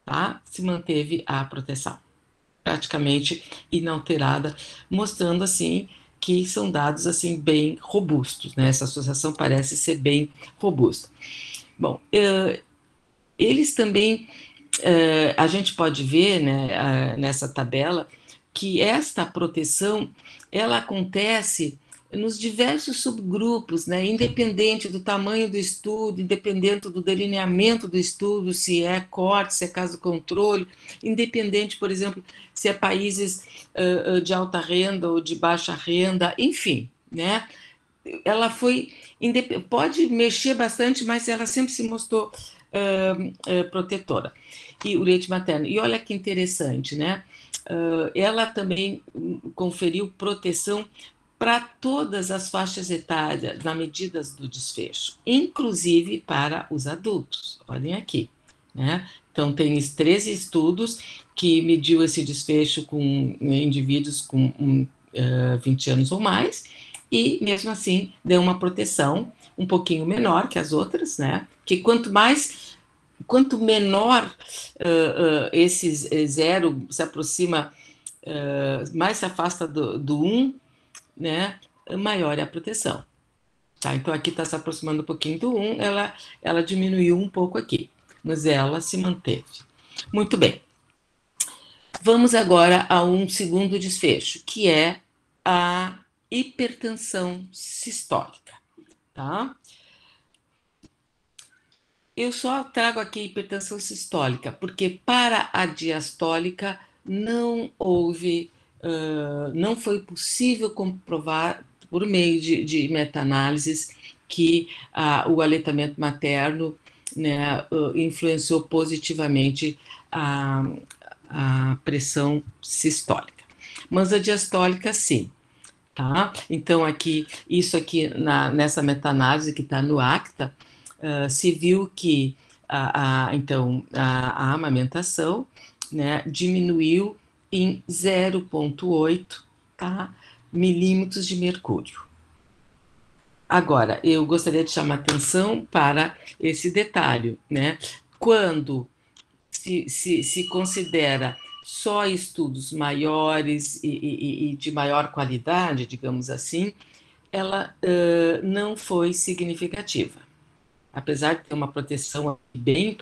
tá? Se manteve a proteção, praticamente inalterada, mostrando, assim, que são dados, assim, bem robustos, né? Essa associação parece ser bem robusta. Bom, eles também, a gente pode ver, né, nessa tabela, que esta proteção, ela acontece nos diversos subgrupos, né, independente do tamanho do estudo, independente do delineamento do estudo, se é corte, se é caso controle, independente, por exemplo, se é países de alta renda ou de baixa renda, enfim, né, ela pode mexer bastante, mas ela sempre se mostrou protetora. E o leite materno, e olha que interessante, né, ela também conferiu proteção para todas as faixas etárias, na medida do desfecho, inclusive para os adultos. Olhem aqui, né? Então, tem 13 estudos que mediu esse desfecho com indivíduos com 20 anos ou mais, e, mesmo assim, deu uma proteção um pouquinho menor que as outras, né? Que quanto menor esse zero se aproxima, mais se afasta do 1, né, maior é a proteção. Tá? Então, aqui está se aproximando um pouquinho do 1, ela diminuiu um pouco aqui, mas ela se manteve. Muito bem. Vamos agora a um segundo desfecho, que é a hipertensão sistólica. Tá? Eu só trago aqui hipertensão sistólica, porque para a diastólica não houve, não foi possível comprovar por meio de meta-análises que o aleitamento materno, né, influenciou positivamente a pressão sistólica. Mas a diastólica, sim. Tá? Então, isso aqui, nessa meta-análise que está no Acta, se viu que então, a amamentação, né, diminuiu em 0,8, tá, milímetros de mercúrio. Agora, eu gostaria de chamar atenção para esse detalhe, né? Quando se considera só estudos maiores e de maior qualidade, digamos assim, ela não foi significativa. Apesar de ter uma proteção bem,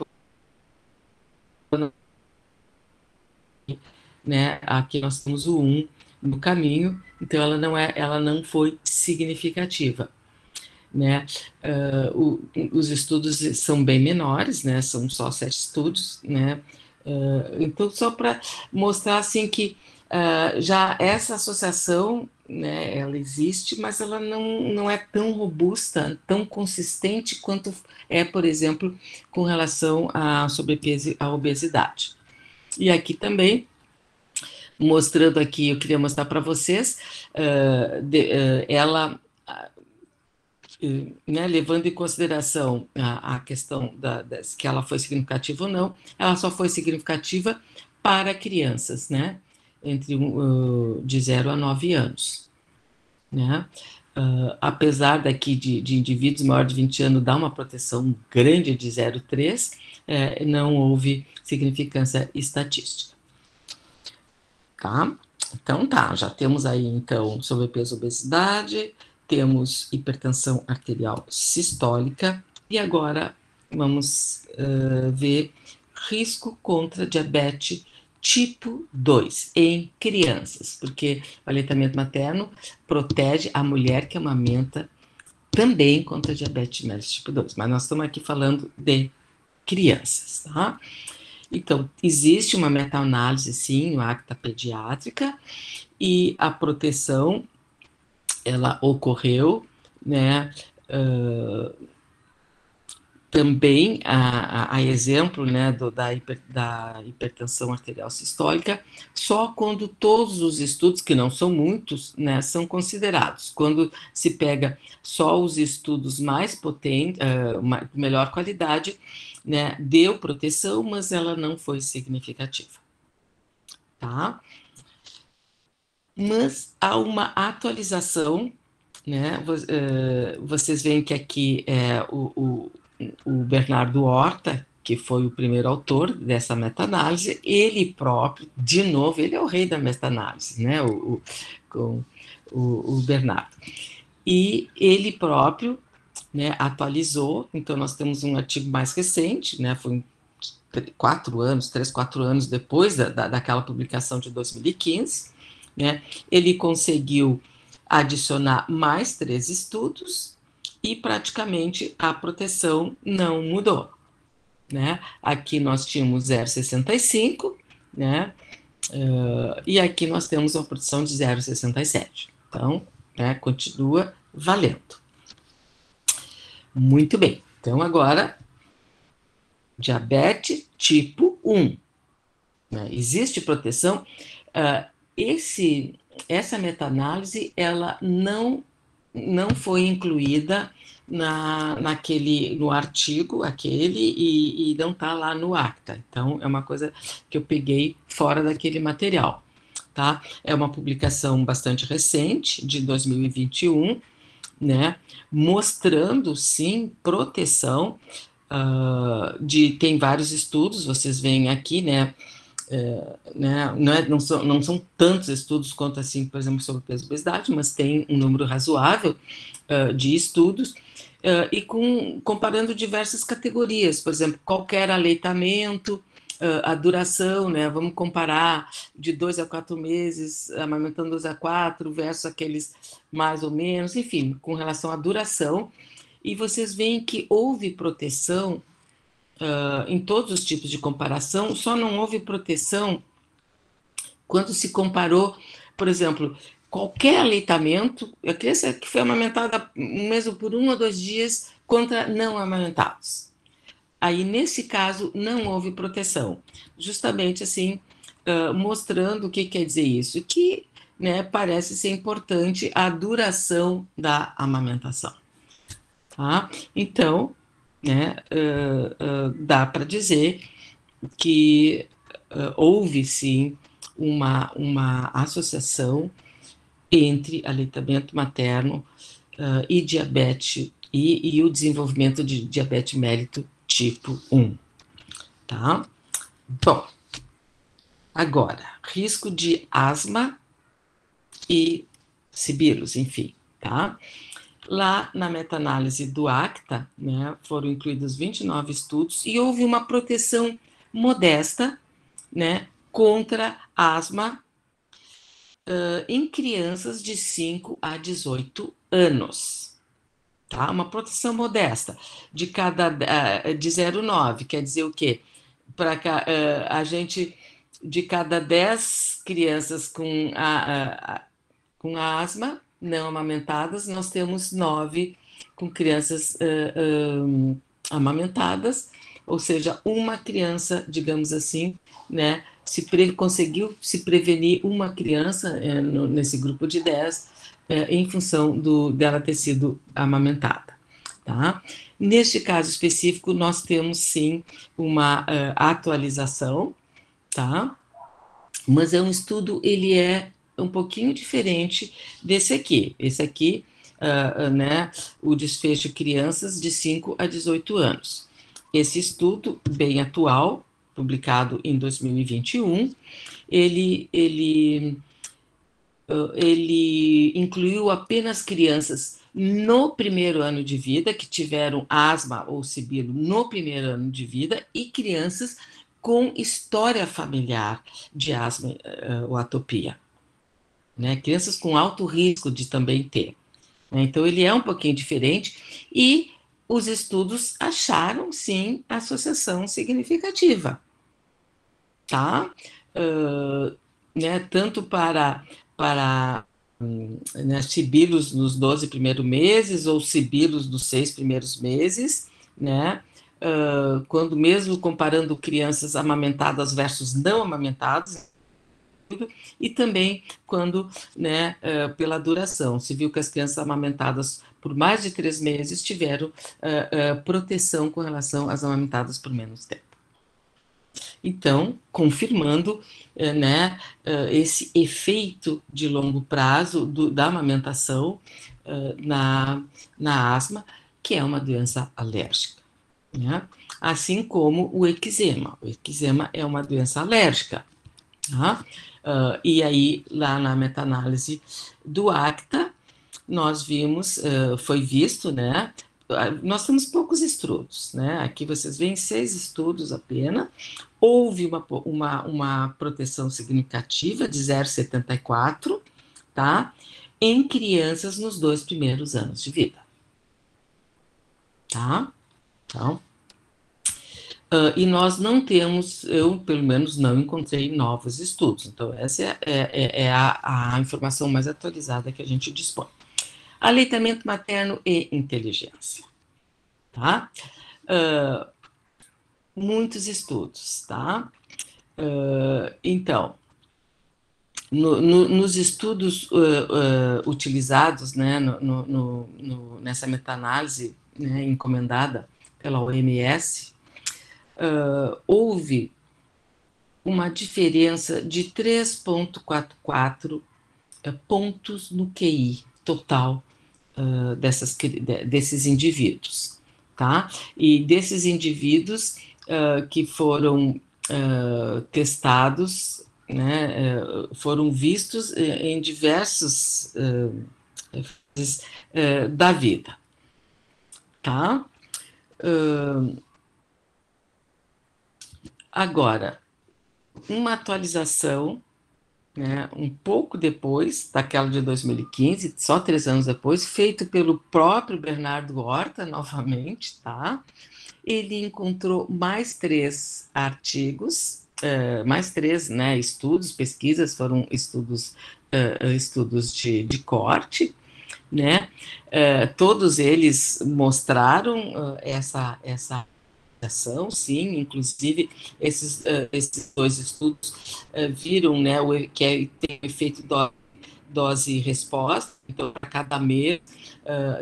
né, aqui nós temos o 1 no caminho, então ela não foi significativa. Né? Os estudos são bem menores, né? São só 7 estudos, né? Então, só para mostrar assim que já essa associação, né, ela existe, mas ela não é tão robusta, tão consistente quanto é, por exemplo, com relação à sobrepeso e à obesidade. E aqui também, mostrando aqui, eu queria mostrar para vocês, ela, né, levando em consideração a questão que ela foi significativa ou não, ela só foi significativa para crianças, né, de 0 a 9 anos. Né? Apesar daqui de indivíduos maiores de 20 anos dar uma proteção grande de 0,3, não houve significância estatística. Tá? Então tá, já temos aí então sobrepeso, obesidade, temos hipertensão arterial sistólica e agora vamos ver risco contra diabetes tipo 2 em crianças, porque o aleitamento materno protege a mulher que amamenta também contra diabetes mellitus tipo 2, mas nós estamos aqui falando de crianças, tá? Então, existe uma meta-análise, sim, no Acta Pediátrica, e a proteção, ela ocorreu, né, também a exemplo, né, da hipertensão arterial sistólica, só quando todos os estudos, que não são muitos, né, são considerados. Quando se pega só os estudos mais potentes, de melhor qualidade, né, deu proteção, mas ela não foi significativa. Tá? Mas há uma atualização, né? Vocês veem que aqui é o Bernardo Horta, que foi o primeiro autor dessa meta-análise, ele próprio, de novo, ele é o rei da meta-análise, né? O Bernardo. E ele próprio, né, atualizou, então nós temos um artigo mais recente, né? Foi 3, 4 anos depois daquela publicação de 2015, né? Ele conseguiu adicionar mais 3 estudos e praticamente a proteção não mudou, né? Aqui nós tínhamos 0,65, né? E aqui nós temos uma proteção de 0,67. Então, né, continua valendo. Muito bem. Então, agora, diabetes tipo 1. Né? Existe proteção. Essa meta-análise, ela não foi incluída no artigo aquele e não está lá no Acta. Então, é uma coisa que eu peguei fora daquele material. Tá? É uma publicação bastante recente, de 2021, né? Mostrando, sim, proteção. Tem vários estudos, vocês veem aqui, né? Não são tantos estudos quanto, assim, por exemplo, sobre peso e obesidade, mas tem um número razoável de estudos, e comparando diversas categorias, por exemplo, qualquer aleitamento, a duração, né? Vamos comparar de 2 a 4 meses, amamentando 2 a 4, versus aqueles mais ou menos, enfim, com relação à duração, e vocês veem que houve proteção em todos os tipos de comparação, só não houve proteção quando se comparou, por exemplo, qualquer aleitamento, a criança que foi amamentada mesmo por 1 ou 2 dias, contra não amamentados. Aí, nesse caso, não houve proteção. Justamente assim, mostrando o que quer dizer isso, que, né, parece ser importante a duração da amamentação. Tá? Então, né, dá para dizer que houve, sim, uma associação entre aleitamento materno e diabetes e o desenvolvimento de diabetes mellitus tipo 1. Tá? Bom, agora, risco de asma e sibilos, enfim, tá? Lá na meta-análise do Acta, né, foram incluídos 29 estudos e houve uma proteção modesta, né, contra asma em crianças de 5 a 18 anos. Tá? Uma proteção modesta de 0,9, quer dizer o quê? Para a gente, de cada 10 crianças com asma não amamentadas, nós temos 9 com crianças amamentadas, ou seja, uma criança, digamos assim, né, conseguiu se prevenir uma criança nesse grupo de 10 em função dela ter sido amamentada. Tá? Neste caso específico, nós temos, sim, uma atualização, tá? Mas é um estudo, ele é um pouquinho diferente desse aqui. Esse aqui, né, o desfecho crianças de 5 a 18 anos. Esse estudo, bem atual, publicado em 2021, ele ele incluiu apenas crianças no primeiro ano de vida, que tiveram asma ou sibilo no primeiro ano de vida, e crianças com história familiar de asma ou atopia, né? Crianças com alto risco de também ter. Né? Então, ele é um pouquinho diferente, e os estudos acharam, sim, associação significativa, tá? Né? Tanto para né, sibilos nos 12 primeiros meses ou sibilos nos 6 primeiros meses, né? Quando mesmo comparando crianças amamentadas versus não amamentadas, e também quando, né, pela duração, se viu que as crianças amamentadas por mais de 3 meses tiveram proteção com relação às amamentadas por menos tempo. Então, confirmando, né, esse efeito de longo prazo da amamentação na asma, que é uma doença alérgica, né? Assim como o eczema. O eczema é uma doença alérgica, tá? E aí, lá na meta-análise do ACTA, nós vimos, foi visto, né? Nós temos poucos estudos, né? Aqui vocês veem 6 estudos apenas. Houve uma proteção significativa de 0,74, tá? Em crianças nos 2 primeiros anos de vida, tá? Então, e nós não temos, eu pelo menos não encontrei novos estudos, então essa é a informação mais atualizada que a gente dispõe. Aleitamento materno e inteligência, tá? Muitos estudos, tá? Então, nos estudos utilizados, né, nessa meta-análise, né, encomendada pela OMS, houve uma diferença de 3,44 pontos no QI total desses indivíduos, tá? E desses indivíduos que foram testados, né, foram vistos em diversos fases da vida, tá? Agora, uma atualização, né, um pouco depois daquela de 2015, só 3 anos depois, feito pelo próprio Bernardo Horta, novamente, tá? Ele encontrou mais 3 artigos, mais 3, né, estudos, pesquisas, foram estudos de corte, né? Todos eles mostraram essa ação, sim, inclusive esses 2 estudos viram, né, que tem o efeito dose-resposta, então para cada mês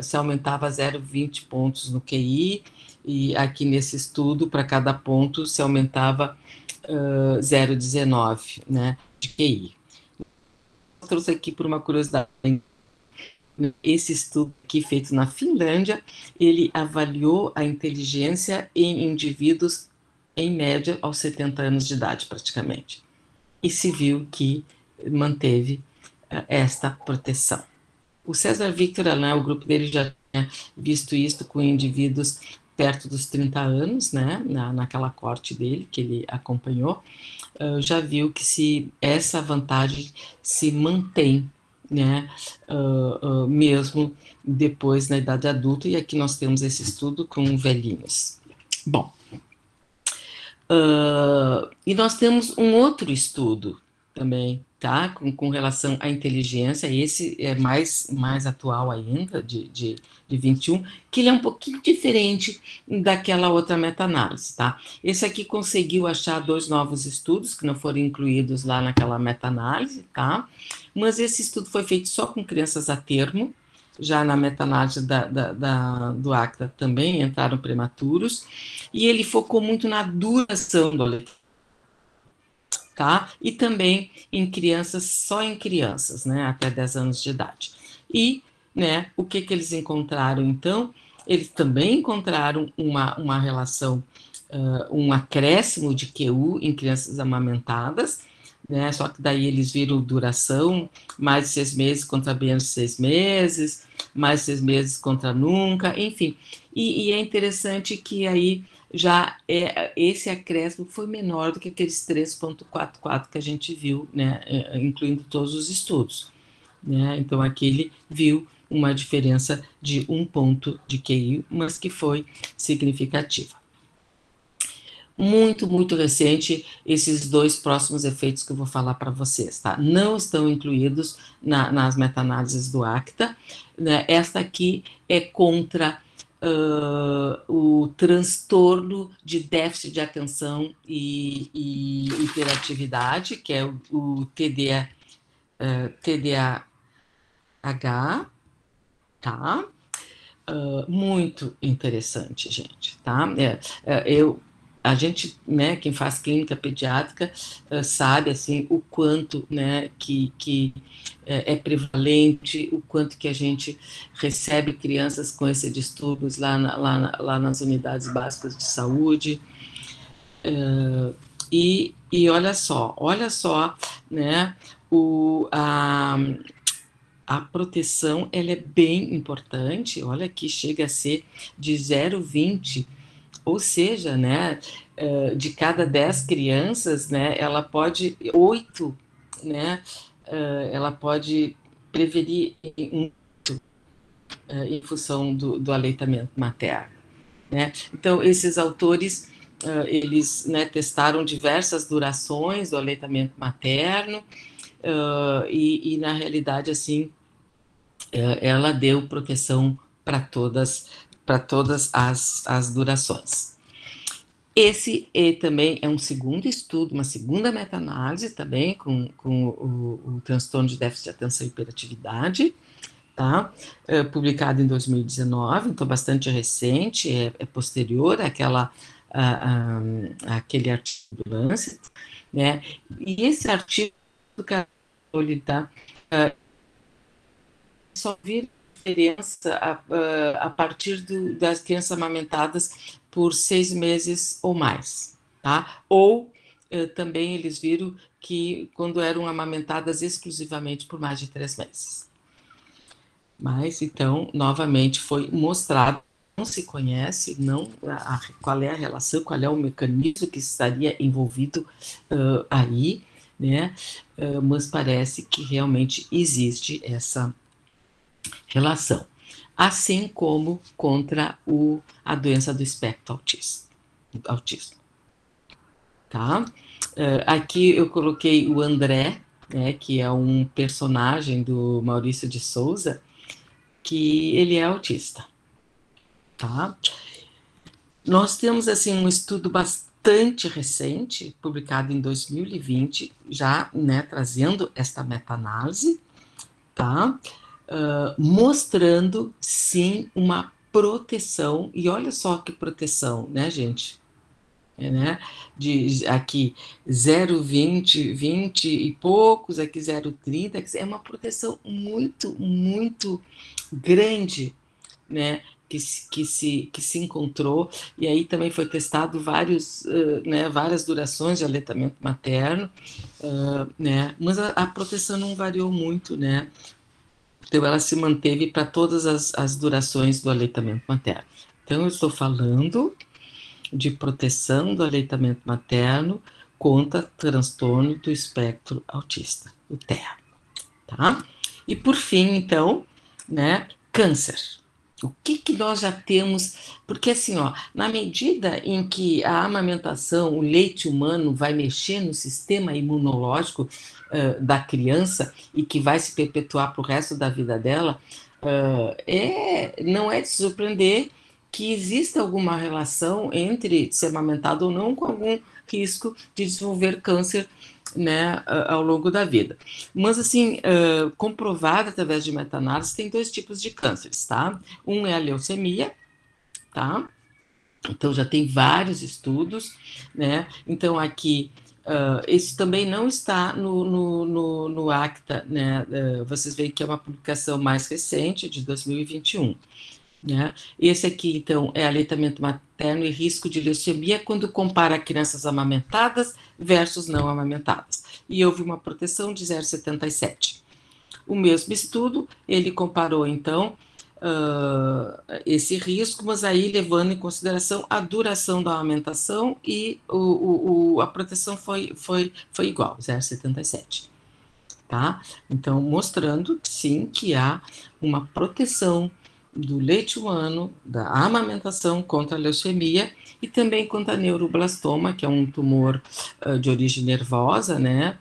se aumentava 0,20 pontos no QI, e aqui nesse estudo, para cada ponto, se aumentava 0,19, né, de QI. Eu trouxe aqui por uma curiosidade, esse estudo aqui feito na Finlândia, ele avaliou a inteligência em indivíduos, em média, aos 70 anos de idade, praticamente. E se viu que manteve esta proteção. O César Victor, né, o grupo dele já tinha visto isso com indivíduos perto dos 30 anos, né, naquela corte dele, que ele acompanhou, já viu que essa vantagem se mantém, né, mesmo depois na idade adulta, e aqui nós temos esse estudo com velhinhos. Bom, e nós temos um outro estudo também, tá, com relação à inteligência, esse é mais atual ainda, de 21, que ele é um pouquinho diferente daquela outra meta-análise, tá? Esse aqui conseguiu achar 2 novos estudos, que não foram incluídos lá naquela meta-análise, tá? Mas esse estudo foi feito só com crianças a termo, já na meta-análise do ACTA também entraram prematuros, e ele focou muito na duração do aleitamento, tá? E também em crianças, só em crianças, né, até 10 anos de idade. E, né, o que eles encontraram, então? Eles também encontraram uma relação, um acréscimo de QU em crianças amamentadas, né? Só que daí eles viram duração, mais de 6 meses contra menos de 6 meses, mais de 6 meses contra nunca, enfim. E é interessante que aí já esse acréscimo foi menor do que aqueles 3,44 que a gente viu, né? Incluindo todos os estudos, né? Então aqui ele viu uma diferença de 1 ponto de QI, mas que foi significativa. Muito, muito recente, esses 2 próximos efeitos que eu vou falar para vocês, tá? Não estão incluídos nas meta-análises do ACTA, né? Esta aqui é contra o transtorno de déficit de atenção e hiperatividade, que é o TDAH, tá? Muito interessante, gente, tá? A gente, né, quem faz clínica pediátrica, sabe, assim, o quanto, né, que é prevalente, o quanto que a gente recebe crianças com esses distúrbios lá nas unidades básicas de saúde. E olha só, né, a proteção, ela é bem importante, olha aqui, chega a ser de 0,20, ou seja, né, de cada 10 crianças, né, ela pode, 8, né, ela pode prevenir em função do aleitamento materno, né. Então, esses autores, eles, né, testaram diversas durações do aleitamento materno, e na realidade, assim, ela deu proteção para todas as durações. Esse também é um segundo estudo, uma segunda meta-análise também com o transtorno de déficit de atenção e hiperatividade, tá? Publicado em 2019, então bastante recente, é posterior àquele artigo do Lancet, né? E esse artigo, ele tá, só vira diferença a partir das crianças amamentadas por 6 meses ou mais, tá? Ou também eles viram que quando eram amamentadas exclusivamente por mais de 3 meses. Mas, então, novamente foi mostrado, não se conhece qual é a relação, qual é o mecanismo que estaria envolvido aí, né? Mas parece que realmente existe essa relação, assim como contra a doença do espectro autismo. Tá? Aqui eu coloquei o André, né, que é um personagem do Maurício de Souza, que ele é autista. Tá? Nós temos assim um estudo bastante recente, publicado em 2020, já, né, trazendo esta meta-análise, tá? Mostrando, sim, uma proteção, e olha só que proteção, né, gente? Né? Aqui 0,20, 20 e poucos, aqui 0,30, é uma proteção muito, muito grande, né? Que se encontrou, e aí também foi testado várias durações de aleitamento materno, né? Mas a proteção não variou muito, né? Então, ela se manteve para todas as durações do aleitamento materno. Então, eu estou falando de proteção do aleitamento materno contra transtorno do espectro autista, o TEA, tá? E, por fim, então, né, câncer. O que nós já temos? Porque, assim, ó, na medida em que a amamentação, o leite humano vai mexer no sistema imunológico da criança e que vai se perpetuar para o resto da vida dela, não é de se surpreender que exista alguma relação entre ser amamentado ou não com algum risco de desenvolver câncer, né, ao longo da vida. Mas, assim, comprovado através de meta-análise, tem 2 tipos de cânceres, tá? Um é a leucemia, tá? Então, já tem vários estudos, né? Então, aqui, esse também não está no ACTA, né? Vocês veem que é uma publicação mais recente, de 2021. né? Esse aqui, então, é aleitamento materno e risco de leucemia quando compara crianças amamentadas versus não amamentadas. E houve uma proteção de 0,77. O mesmo estudo, ele comparou, então, esse risco, mas aí levando em consideração a duração da amamentação e a proteção foi igual, 0,77. Tá? Então, mostrando, sim, que há uma proteção do leite humano, da amamentação contra a leucemia e também contra a neuroblastoma, que é um tumor de origem nervosa, né,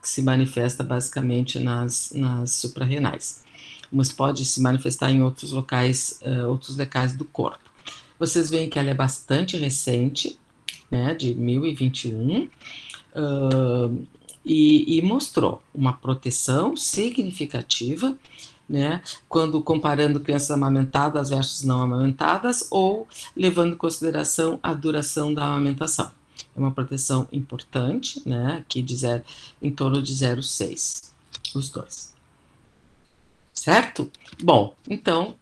que se manifesta basicamente nas suprarrenais, mas pode se manifestar em outros locais do corpo. Vocês veem que ela é bastante recente, né, de 1021, e mostrou uma proteção significativa, né, quando comparando crianças amamentadas versus não amamentadas, ou levando em consideração a duração da amamentação. É uma proteção importante, né, aqui em torno de 0,6, os dois. Certo? Bom, então,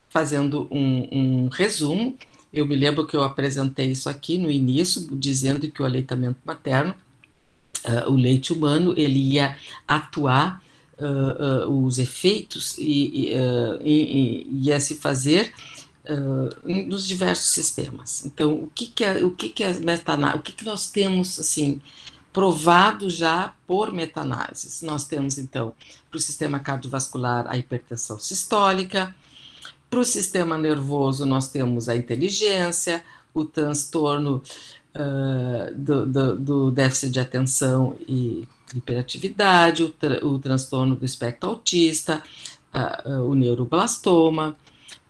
fazendo um resumo, eu me lembro que eu apresentei isso aqui no início, dizendo que o aleitamento materno, o leite humano, ele ia atuar os efeitos e ia se fazer nos diversos sistemas. Então, o que nós temos assim provado já por meta-análises? Nós temos então para o sistema cardiovascular a hipertensão sistólica, para o sistema nervoso nós temos a inteligência, o transtorno do déficit de atenção e hiperatividade, o transtorno do espectro autista, o neuroblastoma.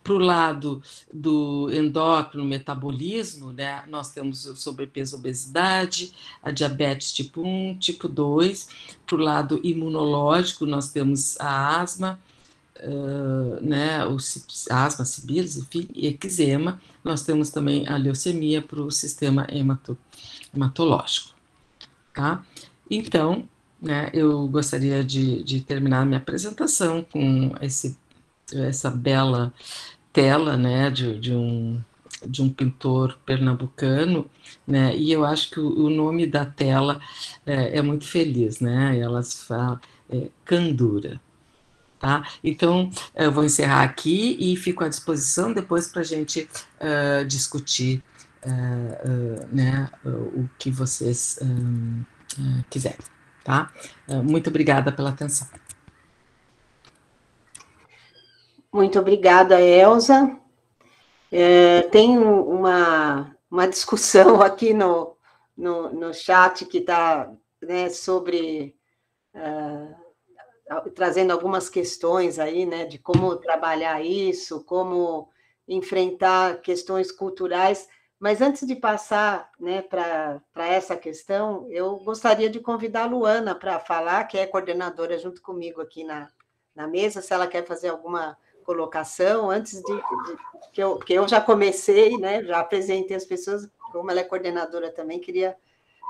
Para o lado do endócrino, metabolismo, né, nós temos o sobrepeso, obesidade, a diabetes tipo 1, tipo 2. Para o lado imunológico, nós temos a asma, né, asma, sibilis, enfim, e eczema. Nós temos também a leucemia para o sistema hematológico. Tá? Então, né, eu gostaria de terminar minha apresentação com essa bela tela, né, de um pintor pernambucano, né, e eu acho que o nome da tela é muito feliz, né, elas falam Candura. Tá? Então, eu vou encerrar aqui e fico à disposição depois para a gente discutir né, o que vocês quiserem. Tá? Muito obrigada pela atenção. Muito obrigada, Elza. Tem uma discussão aqui no chat que está, né, sobre... trazendo algumas questões aí, né, de como trabalhar isso, como enfrentar questões culturais, mas antes de passar, né, para essa questão, eu gostaria de convidar a Luana para falar, que é coordenadora junto comigo aqui na mesa, se ela quer fazer alguma colocação, antes que eu já comecei, né, já apresentei as pessoas, como ela é coordenadora também, queria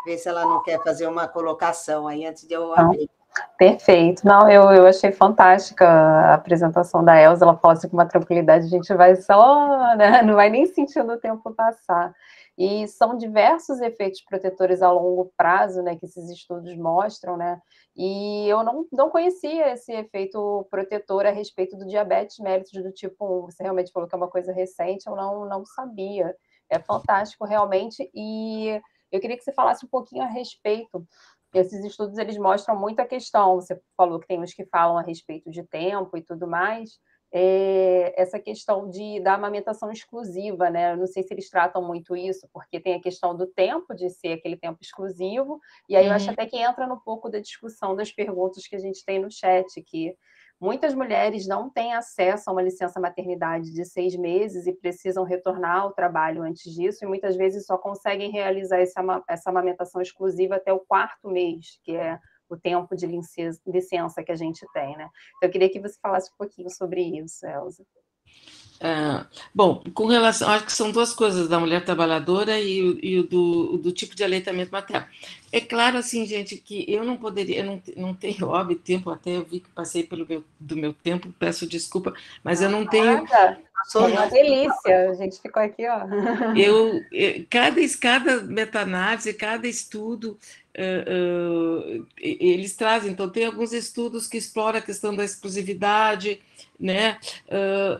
ver se ela não quer fazer uma colocação aí, antes de eu abrir. Perfeito. Não, eu achei fantástica a apresentação da Elza, ela fala assim com uma tranquilidade, a gente vai só, né, não vai nem sentindo o tempo passar. E são diversos efeitos protetores a longo prazo, né, que esses estudos mostram, né, e eu não conhecia esse efeito protetor a respeito do diabetes mellitus do tipo 1, você realmente falou que é uma coisa recente, eu não sabia, é fantástico realmente, e eu queria que você falasse um pouquinho a respeito. Esses estudos, eles mostram muito a questão, você falou que tem uns que falam a respeito de tempo e tudo mais, essa questão da amamentação exclusiva, né? Eu não sei se eles tratam muito isso, porque tem a questão do tempo, de ser aquele tempo exclusivo, e aí eu acho até que entra no pouco da discussão das perguntas que a gente tem no chat, que muitas mulheres não têm acesso a uma licença maternidade de 6 meses e precisam retornar ao trabalho antes disso, e muitas vezes só conseguem realizar essa amamentação exclusiva até o 4º mês, que é o tempo de licença que a gente tem, né? Então, eu queria que você falasse um pouquinho sobre isso, Elza. Bom, com relação, acho que são duas coisas, da mulher trabalhadora e do tipo de aleitamento materno. É claro, assim, gente, que eu não poderia, eu não tenho, óbvio, tempo, até eu vi que passei do meu tempo, peço desculpa, mas eu não tenho Passou uma delícia, a gente ficou aqui, ó. Cada meta-análise, cada estudo, eles trazem, então tem alguns estudos que exploram a questão da exclusividade, né?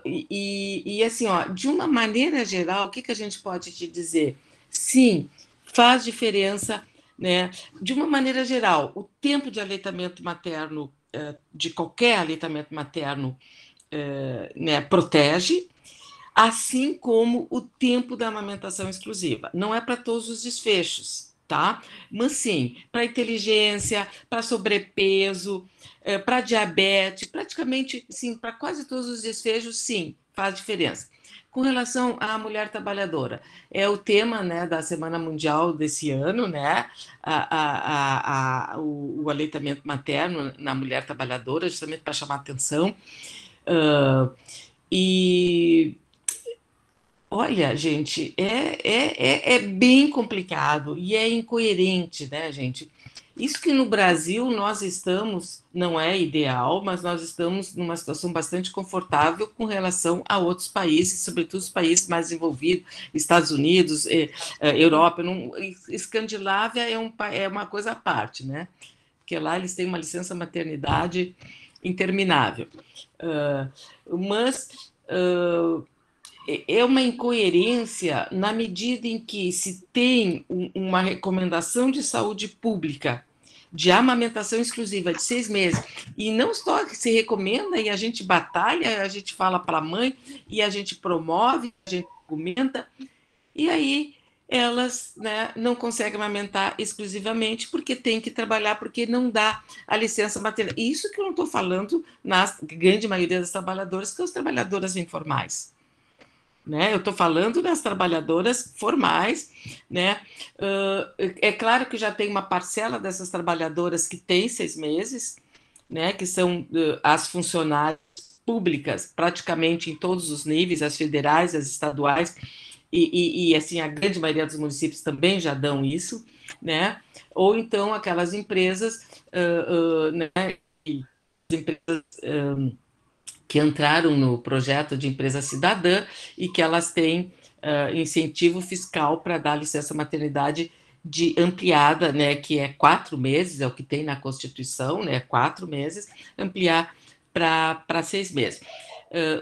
E assim, ó, de uma maneira geral, o que a gente pode te dizer? Sim, faz diferença, né? De uma maneira geral, o tempo de aleitamento materno, de qualquer aleitamento materno, né, protege, assim como o tempo da amamentação exclusiva. Não é para todos os desfechos, tá? Mas sim, para inteligência, para sobrepeso, para diabetes, praticamente, sim, para quase todos os desfechos, sim, faz diferença. Com relação à mulher trabalhadora, é o tema, né, da Semana Mundial desse ano, né, o aleitamento materno na mulher trabalhadora, justamente para chamar atenção. E olha, gente, é bem complicado e é incoerente, né, gente? Isso que no Brasil nós estamos, não é ideal, mas nós estamos numa situação bastante confortável com relação a outros países, sobretudo os países mais desenvolvidos, Estados Unidos, Europa. Escandinávia é uma coisa à parte, né? Porque lá eles têm uma licença maternidade interminável. Mas é uma incoerência na medida em que se tem uma recomendação de saúde pública de amamentação exclusiva de 6 meses, e não só que se recomenda, e a gente batalha, a gente fala para a mãe, e a gente promove, a gente argumenta, e aí elas, né, não conseguem amamentar exclusivamente porque tem que trabalhar, porque não dá a licença maternidade. Isso que eu não estou falando na grande maioria das trabalhadoras, que são as trabalhadoras informais. Né? Eu estou falando das trabalhadoras formais, né? É claro que já tem uma parcela dessas trabalhadoras que tem 6 meses, né? Que são as funcionárias públicas, praticamente em todos os níveis, as federais, as estaduais, e assim, a grande maioria dos municípios também já dão isso, né? Ou então aquelas empresas, né? Empresas que entraram no projeto de empresa cidadã e que elas têm incentivo fiscal para dar licença maternidade de ampliada, né, que é 4 meses, é o que tem na Constituição, né, 4 meses, ampliar para 6 meses.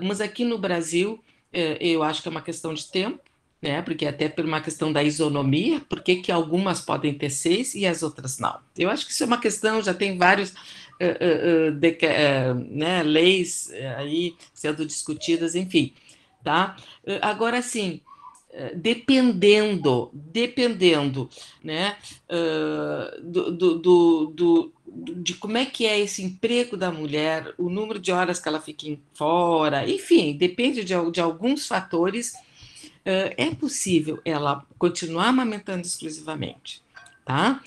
Mas aqui no Brasil, eu acho que é uma questão de tempo, né, porque até por uma questão da isonomia, por que algumas podem ter 6 e as outras não? Eu acho que isso é uma questão, já tem vários né, leis aí sendo discutidas, enfim, tá? Agora, sim, dependendo, né, de como é que é esse emprego da mulher, o número de horas que ela fica fora, enfim, depende de alguns fatores, é possível ela continuar amamentando exclusivamente, tá?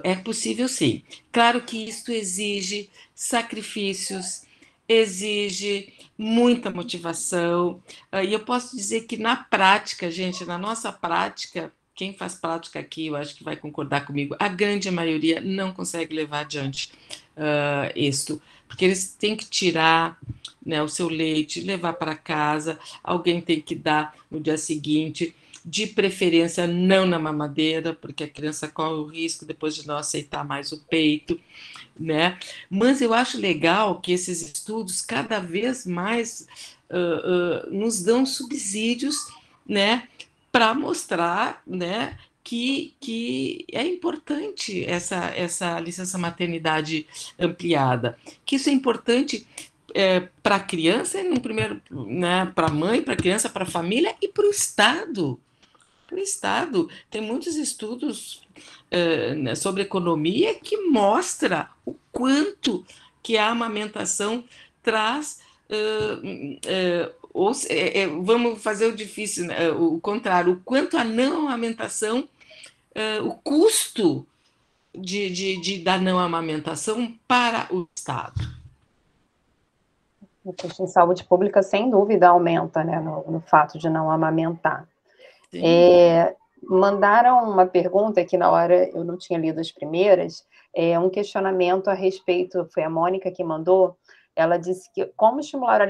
É possível, sim. Claro que isso exige sacrifícios, exige muita motivação, e eu posso dizer que na prática, gente, na nossa prática, quem faz prática aqui, eu acho que vai concordar comigo, a grande maioria não consegue levar adiante isto, porque eles têm que tirar, né, o seu leite, levar para casa, alguém tem que dar no dia seguinte, de preferência não na mamadeira, porque a criança corre o risco depois de não aceitar mais o peito, né? Mas eu acho legal que esses estudos cada vez mais nos dão subsídios, né, para mostrar, né, que é importante essa licença maternidade ampliada, que isso é importante para a criança, no primeiro, né, para a mãe, para a criança, para a família e para o Estado. Para o Estado. Tem muitos estudos sobre economia que mostra o quanto que a amamentação traz, vamos fazer o difícil, né, o contrário, o quanto a não amamentação, o custo da não amamentação para o Estado. O custo em saúde pública, sem dúvida, aumenta, né, no fato de não amamentar. Mandaram uma pergunta que na hora eu não tinha lido as primeiras, um questionamento a respeito, foi a Mônica que mandou, ela disse que como estimular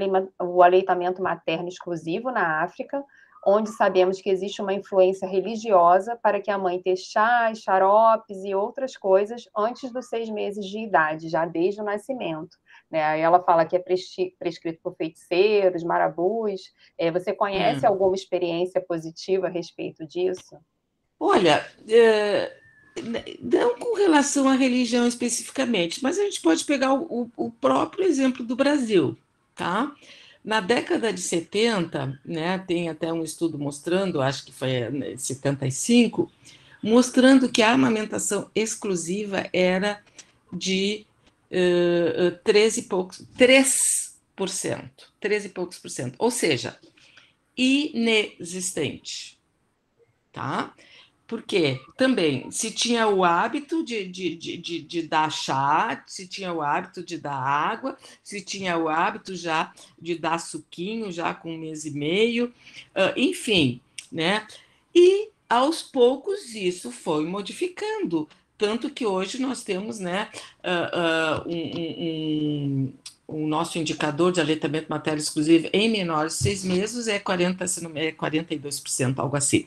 o aleitamento materno exclusivo na África, onde sabemos que existe uma influência religiosa para que a mãe tenha chás, xaropes e outras coisas antes dos 6 meses de idade, já desde o nascimento. Né? Aí ela fala que é prescrito por feiticeiros, marabus. Você conhece alguma experiência positiva a respeito disso? Olha, não com relação à religião especificamente, mas a gente pode pegar o próprio exemplo do Brasil, tá? Na década de 70, né, tem até um estudo mostrando, acho que foi 75, mostrando que a amamentação exclusiva era de 13 e poucos, 3%, 13 e poucos por cento, ou seja, inexistente, tá? Porque também, se tinha o hábito de dar chá, se tinha o hábito de dar água, se tinha o hábito já de dar suquinho, já com 1 mês e meio, enfim, né? E, aos poucos, isso foi modificando, tanto que hoje nós temos, né, o nosso indicador de aleitamento materno exclusivo em menores de 6 meses é 42%, algo assim.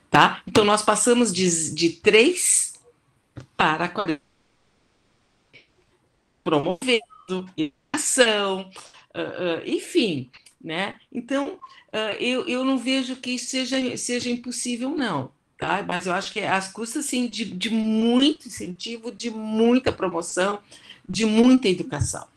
Tá? Então, nós passamos de 3 para 40, promovendo educação, enfim, né? Então, eu não vejo que isso seja impossível, não, tá? Mas eu acho que é às custas, assim, de muito incentivo, de muita promoção, de muita educação.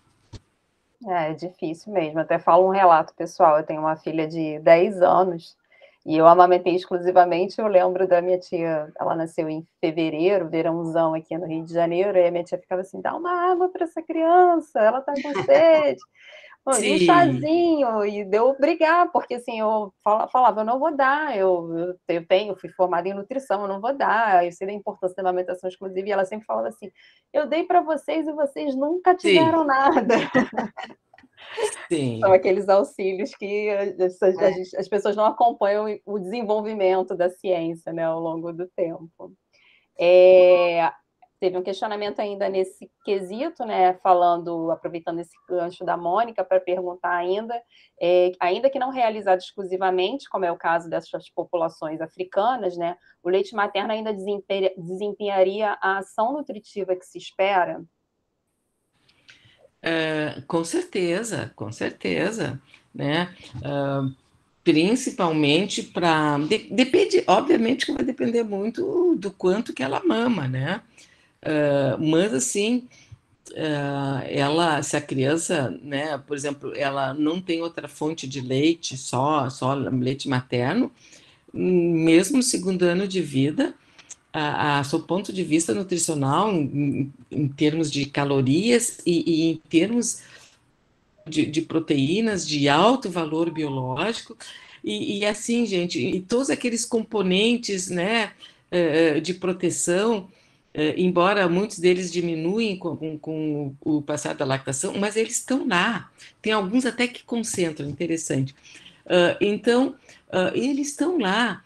É difícil mesmo. Até falo um relato pessoal. Eu tenho uma filha de 10 anos e eu amamentei exclusivamente. Eu lembro da minha tia, ela nasceu em fevereiro, verãozão aqui no Rio de Janeiro, e a minha tia ficava assim: dá uma água para essa criança, ela tá com sede. E um chazinho, e deu brigar, porque assim, eu falava, eu não vou dar, eu fui formada em nutrição, eu não vou dar, eu sei da importância da amamentação exclusiva, e ela sempre falava assim, eu dei para vocês e vocês nunca tiveram nada. Sim. São aqueles auxílios que as pessoas não acompanham o desenvolvimento da ciência, né, ao longo do tempo. Teve um questionamento ainda nesse quesito, né, aproveitando esse gancho da Mônica, para perguntar ainda que não realizado exclusivamente, como é o caso dessas populações africanas, né, o leite materno ainda desempenharia a ação nutritiva que se espera? Com certeza, né? Principalmente para... Depende, obviamente que vai depender muito do quanto que ela mama, né? Mas assim, se a criança, né, por exemplo, ela não tem outra fonte de leite, só leite materno, mesmo no 2º ano de vida, a seu ponto de vista nutricional, em termos de calorias e em termos de proteínas de alto valor biológico, e assim, gente, e todos aqueles componentes, né, de proteção, embora muitos deles diminuem com o passar da lactação, mas eles estão lá. Tem alguns até que concentram, interessante. Então, eles estão lá.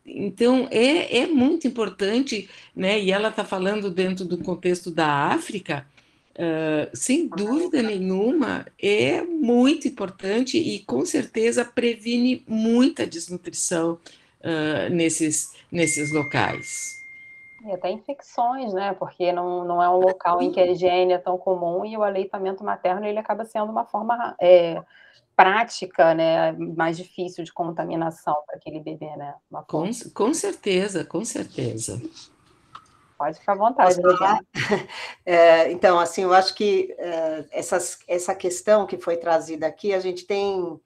Então, é muito importante, né? E ela está falando dentro do contexto da África, sem dúvida nenhuma, é muito importante e, com certeza, previne muita desnutrição nesses locais. E até infecções, né? Porque não é um local em que a higiene é tão comum e o aleitamento materno ele acaba sendo uma forma prática, né? Mais difícil de contaminação para aquele bebê, né? Com certeza. Pode ficar à vontade. Então, assim, eu acho que essa questão que foi trazida aqui, a gente tem,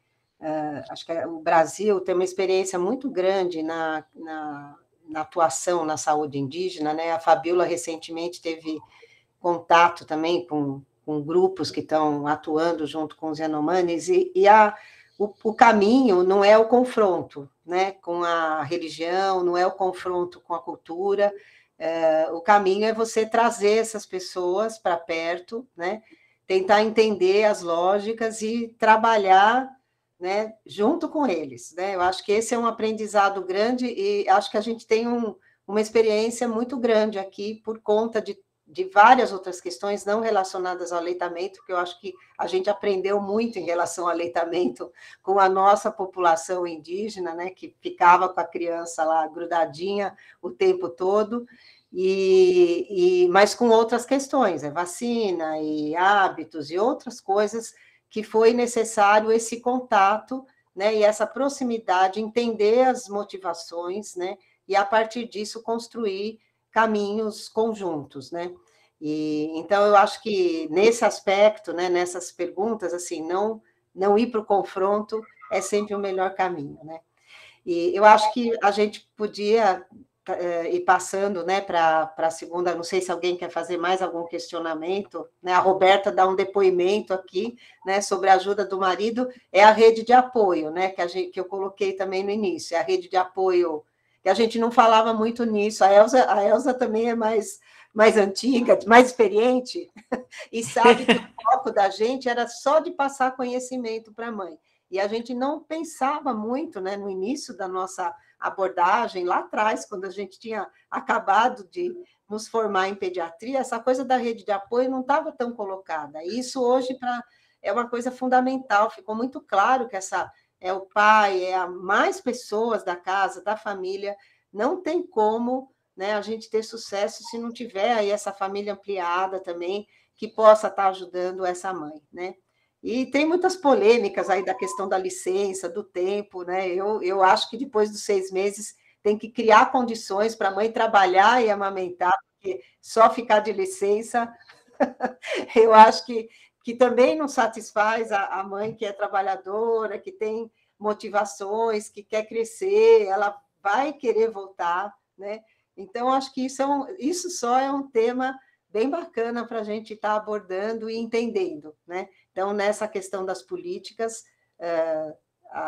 acho que o Brasil tem uma experiência muito grande na atuação na saúde indígena, né? A Fabíola recentemente teve contato também com grupos que estão atuando junto com os Yanomamis, o caminho não é o confronto, né, com a religião, não é o confronto com a cultura, o caminho é você trazer essas pessoas para perto, né, tentar entender as lógicas e trabalhar, né, junto com eles, né? Eu acho que esse é um aprendizado grande e acho que a gente tem uma experiência muito grande aqui por conta de várias outras questões não relacionadas ao aleitamento, que eu acho que a gente aprendeu muito em relação ao aleitamento com a nossa população indígena, né, que ficava com a criança lá grudadinha o tempo todo, mas com outras questões, vacina e hábitos e outras coisas que foi necessário esse contato, né, e essa proximidade, entender as motivações, né, e a partir disso construir caminhos conjuntos, né? Então eu acho que nesse aspecto, né, nessas perguntas, assim, não ir para o confronto é sempre o melhor caminho, né? E eu acho que a gente podia ir passando, né, para a segunda, não sei se alguém quer fazer mais algum questionamento, né? A Roberta dá um depoimento aqui, né, sobre a ajuda do marido, é a rede de apoio, né, que eu coloquei também no início, é a rede de apoio, que a gente não falava muito nisso, a Elza também é mais antiga, mais experiente, e sabe que o foco da gente era só de passar conhecimento para a mãe, e a gente não pensava muito, né, no início da nossa abordagem, lá atrás, quando a gente tinha acabado de nos formar em pediatria, essa coisa da rede de apoio não estava tão colocada. E isso hoje é uma coisa fundamental, ficou muito claro que é o pai, é mais pessoas da casa, da família, não tem como, né, a gente ter sucesso se não tiver aí essa família ampliada também, que possa estar ajudando essa mãe, né? E tem muitas polêmicas aí da questão da licença, do tempo, né? Eu acho que depois dos 6 meses tem que criar condições para a mãe trabalhar e amamentar, porque só ficar de licença, eu acho que também não satisfaz a mãe que é trabalhadora, que tem motivações, que quer crescer, ela vai querer voltar, né? Então, acho que isso só é um tema bem bacana para a gente estar abordando e entendendo, né? Então, nessa questão das políticas,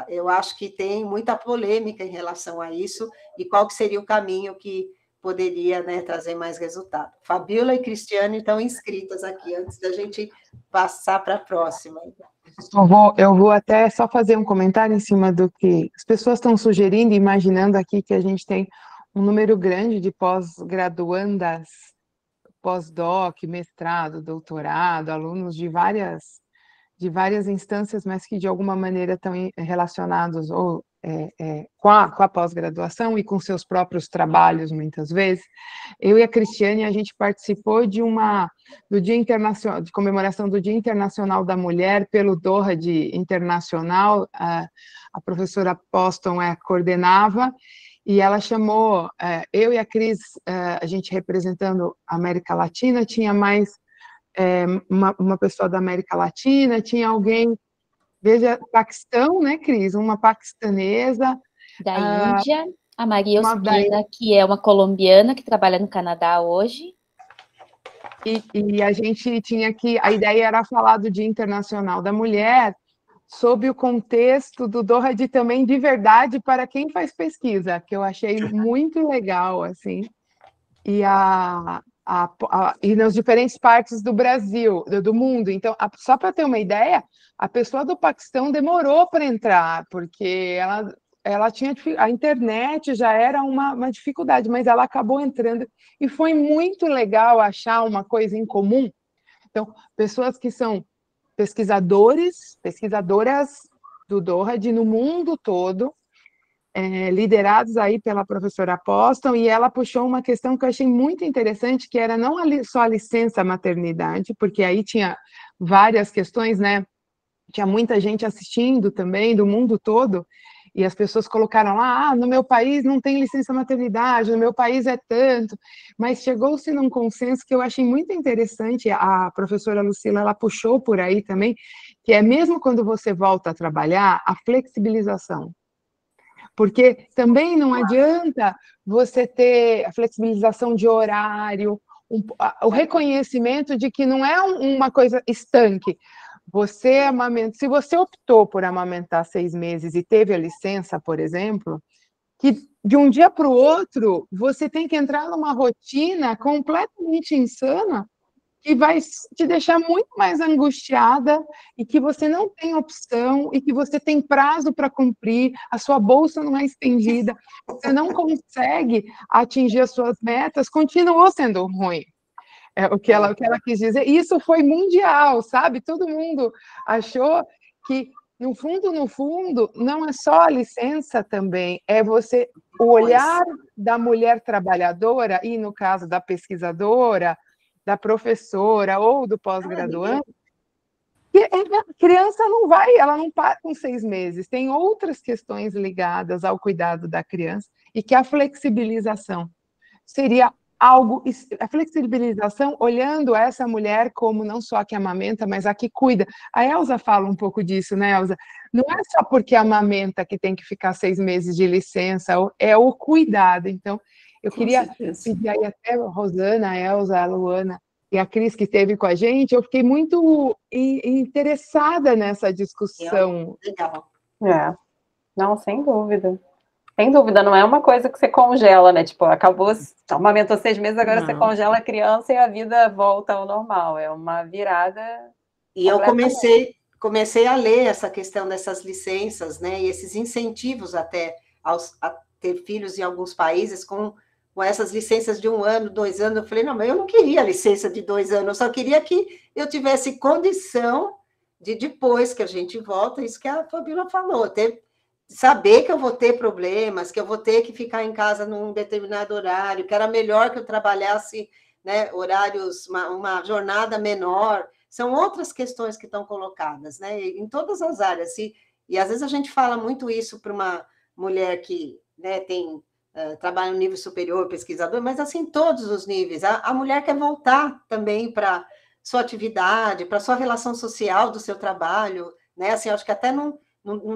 eu acho que tem muita polêmica em relação a isso, e qual que seria o caminho que poderia, né, trazer mais resultado. Fabíola e Cristiane estão inscritas aqui, antes da gente passar para a próxima. Eu vou até só fazer um comentário em cima do que as pessoas estão sugerindo, imaginando aqui que a gente tem um número grande de pós-graduandas, pós-doc, mestrado, doutorado, alunos de várias instâncias, mas que de alguma maneira estão relacionados ou com a pós-graduação e com seus próprios trabalhos, muitas vezes. Eu e a Cristiane, a gente participou do Dia Internacional, de comemoração do Dia Internacional da Mulher pelo DOHAD Internacional, a professora Poston coordenava, e ela chamou, eu e a Cris, a gente representando a América Latina, tinha mais uma pessoa da América Latina, tinha alguém, veja, Paquistão, né, Cris? Uma paquistanesa. Da Índia, a Maria Ospina, que é uma colombiana que trabalha no Canadá hoje. E a gente tinha a ideia era falar do Dia Internacional da Mulher, sob o contexto do DOHAD também de verdade para quem faz pesquisa, que eu achei muito legal, assim, e nas diferentes partes do Brasil, do mundo. Então, só para ter uma ideia, a pessoa do Paquistão demorou para entrar, porque ela tinha a internet já era uma dificuldade, mas ela acabou entrando, e foi muito legal achar uma coisa em comum. Então, pessoas que são pesquisadoras do DOHAD no mundo todo, liderados aí pela professora Poston, e ela puxou uma questão que eu achei muito interessante, que era não só a licença maternidade, porque aí tinha várias questões, né? Tinha muita gente assistindo também, do mundo todo, e as pessoas colocaram lá, no meu país não tem licença maternidade, no meu país é tanto, mas chegou-se num consenso que eu achei muito interessante, a professora Lucila, ela puxou por aí também, que é mesmo quando você volta a trabalhar, a flexibilização. Porque também não adianta você ter a flexibilização de horário, o reconhecimento de que não é uma coisa estanque. Se você optou por amamentar 6 meses e teve a licença, por exemplo, que de um dia para o outro você tem que entrar numa rotina completamente insana, que vai te deixar muito mais angustiada, e que você não tem opção, e que você tem prazo para cumprir, a sua bolsa não é estendida, você não consegue atingir as suas metas, continuou sendo ruim. É o que ela quis dizer. Isso foi mundial, sabe? Todo mundo achou que, no fundo, não é só a licença também, é você, o olhar da mulher trabalhadora, e no caso da pesquisadora, da professora ou do pós-graduando, a criança não vai, ela não para com 6 meses, tem outras questões ligadas ao cuidado da criança, e que a flexibilização seria algo, a flexibilização olhando essa mulher como não só a que amamenta, mas a que cuida. A Elza fala um pouco disso, né, Elza? Não é só porque amamenta que tem que ficar 6 meses de licença, é o cuidado. Então, eu queria pedir aí até a Rosana, a Elza, a Luana e a Cris, que esteve com a gente, eu fiquei muito interessada nessa discussão. Legal. Não, sem dúvida. Sem dúvida, não é uma coisa que você congela, né? Tipo, acabou, amamentou 6 meses, agora você congela a criança e a vida volta ao normal. É uma virada. E eu comecei a ler essa questão dessas licenças, né? E esses incentivos até a ter filhos em alguns países com essas licenças de 1 ano, 2 anos. Eu falei, não, mas eu não queria licença de 2 anos, eu só queria que eu tivesse condição de, depois que a gente volta, isso que a Fabíola falou, saber que eu vou ter problemas, que eu vou ter que ficar em casa num determinado horário, que era melhor que eu trabalhasse, né, horários, uma jornada menor. São outras questões que estão colocadas, né, em todas as áreas. E às vezes a gente fala muito isso para uma mulher que, né, trabalha no nível superior, pesquisador, mas assim, todos os níveis. A mulher quer voltar também para sua atividade, para sua relação social do seu trabalho, né? Assim, acho que até não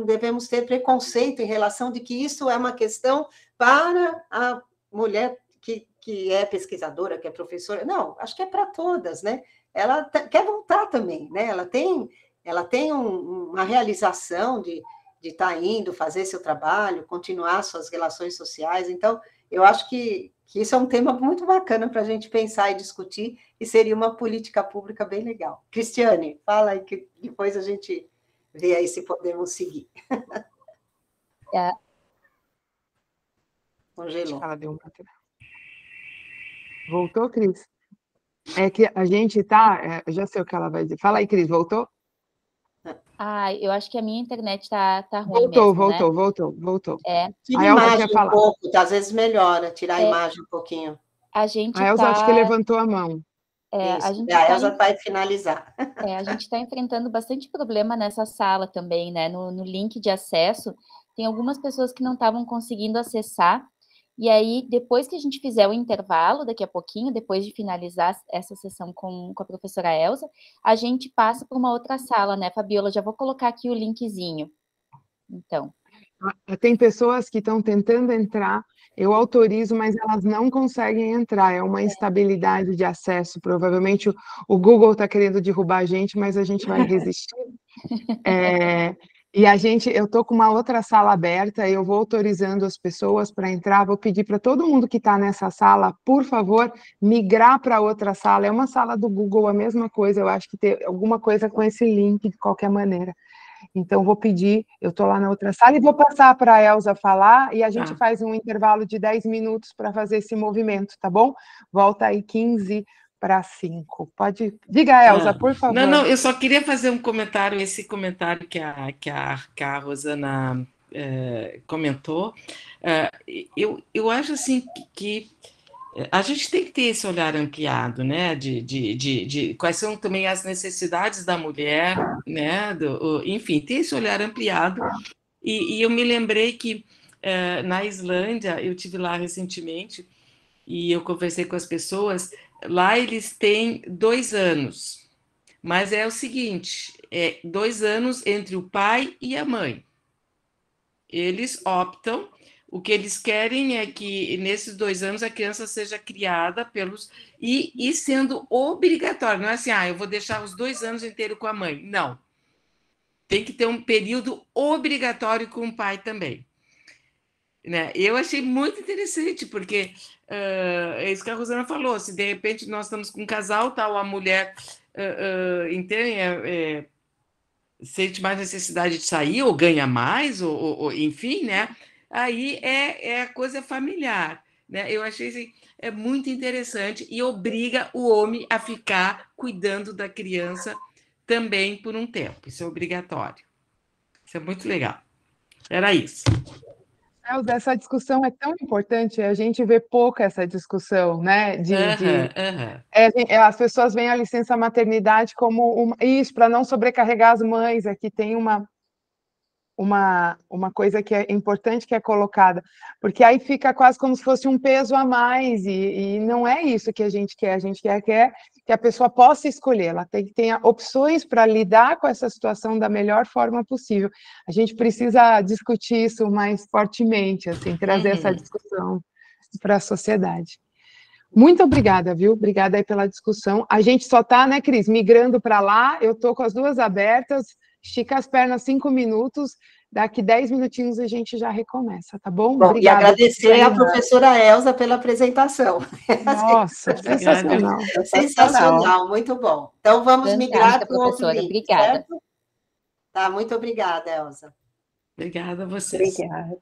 devemos ter preconceito em relação de que isso é uma questão para a mulher que é pesquisadora, que é professora. Não, acho que é para todas, né? Ela quer voltar também, né? Ela tem uma realização de estar indo fazer seu trabalho, continuar suas relações sociais. Então, eu acho que isso é um tema muito bacana para a gente pensar e discutir, e seria uma política pública bem legal. Cristiane, fala aí que depois a gente vê aí se podemos seguir. Congelou. Ela deu Voltou, Cris? É que a gente tá... já sei o que ela vai dizer. Fala aí, Cris, voltou? Eu acho que a minha internet tá ruim mesmo, Voltou. Tira a imagem um pouco, às vezes melhora, tirar a imagem um pouquinho. A Elza acho que levantou a mão. A Elza vai finalizar. A gente está enfrentando bastante problema nessa sala também, né? No link de acesso, tem algumas pessoas que não estavam conseguindo acessar, e aí, depois que a gente fizer o intervalo, daqui a pouquinho, depois de finalizar essa sessão com a professora Elza, a gente passa para uma outra sala, né, Fabíola? Já vou colocar aqui o linkzinho. Então. Tem pessoas que estão tentando entrar, eu autorizo, mas elas não conseguem entrar, é uma instabilidade de acesso, provavelmente o Google está querendo derrubar a gente, mas a gente vai resistir. E eu estou com uma outra sala aberta, eu vou autorizando as pessoas para entrar, vou pedir para todo mundo que está nessa sala, por favor, migrar para outra sala, é uma sala do Google, a mesma coisa, eu acho que tem alguma coisa com esse link, de qualquer maneira. Então, vou pedir, eu estou lá na outra sala, e vou passar para a Elza falar, e a gente faz um intervalo de 10 minutos para fazer esse movimento, tá bom? Volta aí 4:45. Pode... Diga, Elza, por favor. Não, eu só queria fazer um comentário, esse comentário que a Rosana comentou. Eu acho assim que a gente tem que ter esse olhar ampliado, né? De quais são também as necessidades da mulher, né? Enfim, ter esse olhar ampliado. E eu me lembrei que na Islândia, eu tive lá recentemente, e eu conversei com as pessoas, lá eles têm 2 anos, mas é o seguinte, 2 anos entre o pai e a mãe. Eles optam, o que eles querem é que nesses 2 anos a criança seja criada pelos... E sendo obrigatório, não é assim, eu vou deixar os 2 anos inteiros com a mãe. Não. Tem que ter um período obrigatório com o pai também. Né? Eu achei muito interessante, porque é isso que a Rosana falou, se de repente nós estamos com um casal, tal, a mulher sente mais necessidade de sair, ou ganha mais, ou enfim, né? Aí é a coisa familiar. né? Eu achei assim, é muito interessante e obriga o homem a ficar cuidando da criança também por um tempo. Isso é obrigatório. Isso é muito legal. Era isso. Elza, essa discussão é tão importante, a gente vê pouco essa discussão, né? As pessoas veem a licença maternidade como isso, para não sobrecarregar as mães. Aqui tem uma coisa que é importante que é colocada, porque aí fica quase como se fosse um peso a mais, e não é isso que a gente quer que a pessoa possa escolher, ela tem que ter opções para lidar com essa situação da melhor forma possível. A gente precisa discutir isso mais fortemente, assim, trazer essa discussão para a sociedade. Muito obrigada, viu? Obrigada aí pela discussão. A gente só está, né, Cris, migrando para lá, eu estou com as duas abertas, estica as pernas 5 minutos, daqui 10 minutinhos a gente já recomeça, tá bom? Bom, Obrigada. e agradecer à professora Elza pela apresentação. Nossa, sensacional. Sensacional, muito bom. Então, vamos migrar para o outro link, obrigada. certo? Tá, muito obrigada, Elza. Obrigada a vocês. Obrigada.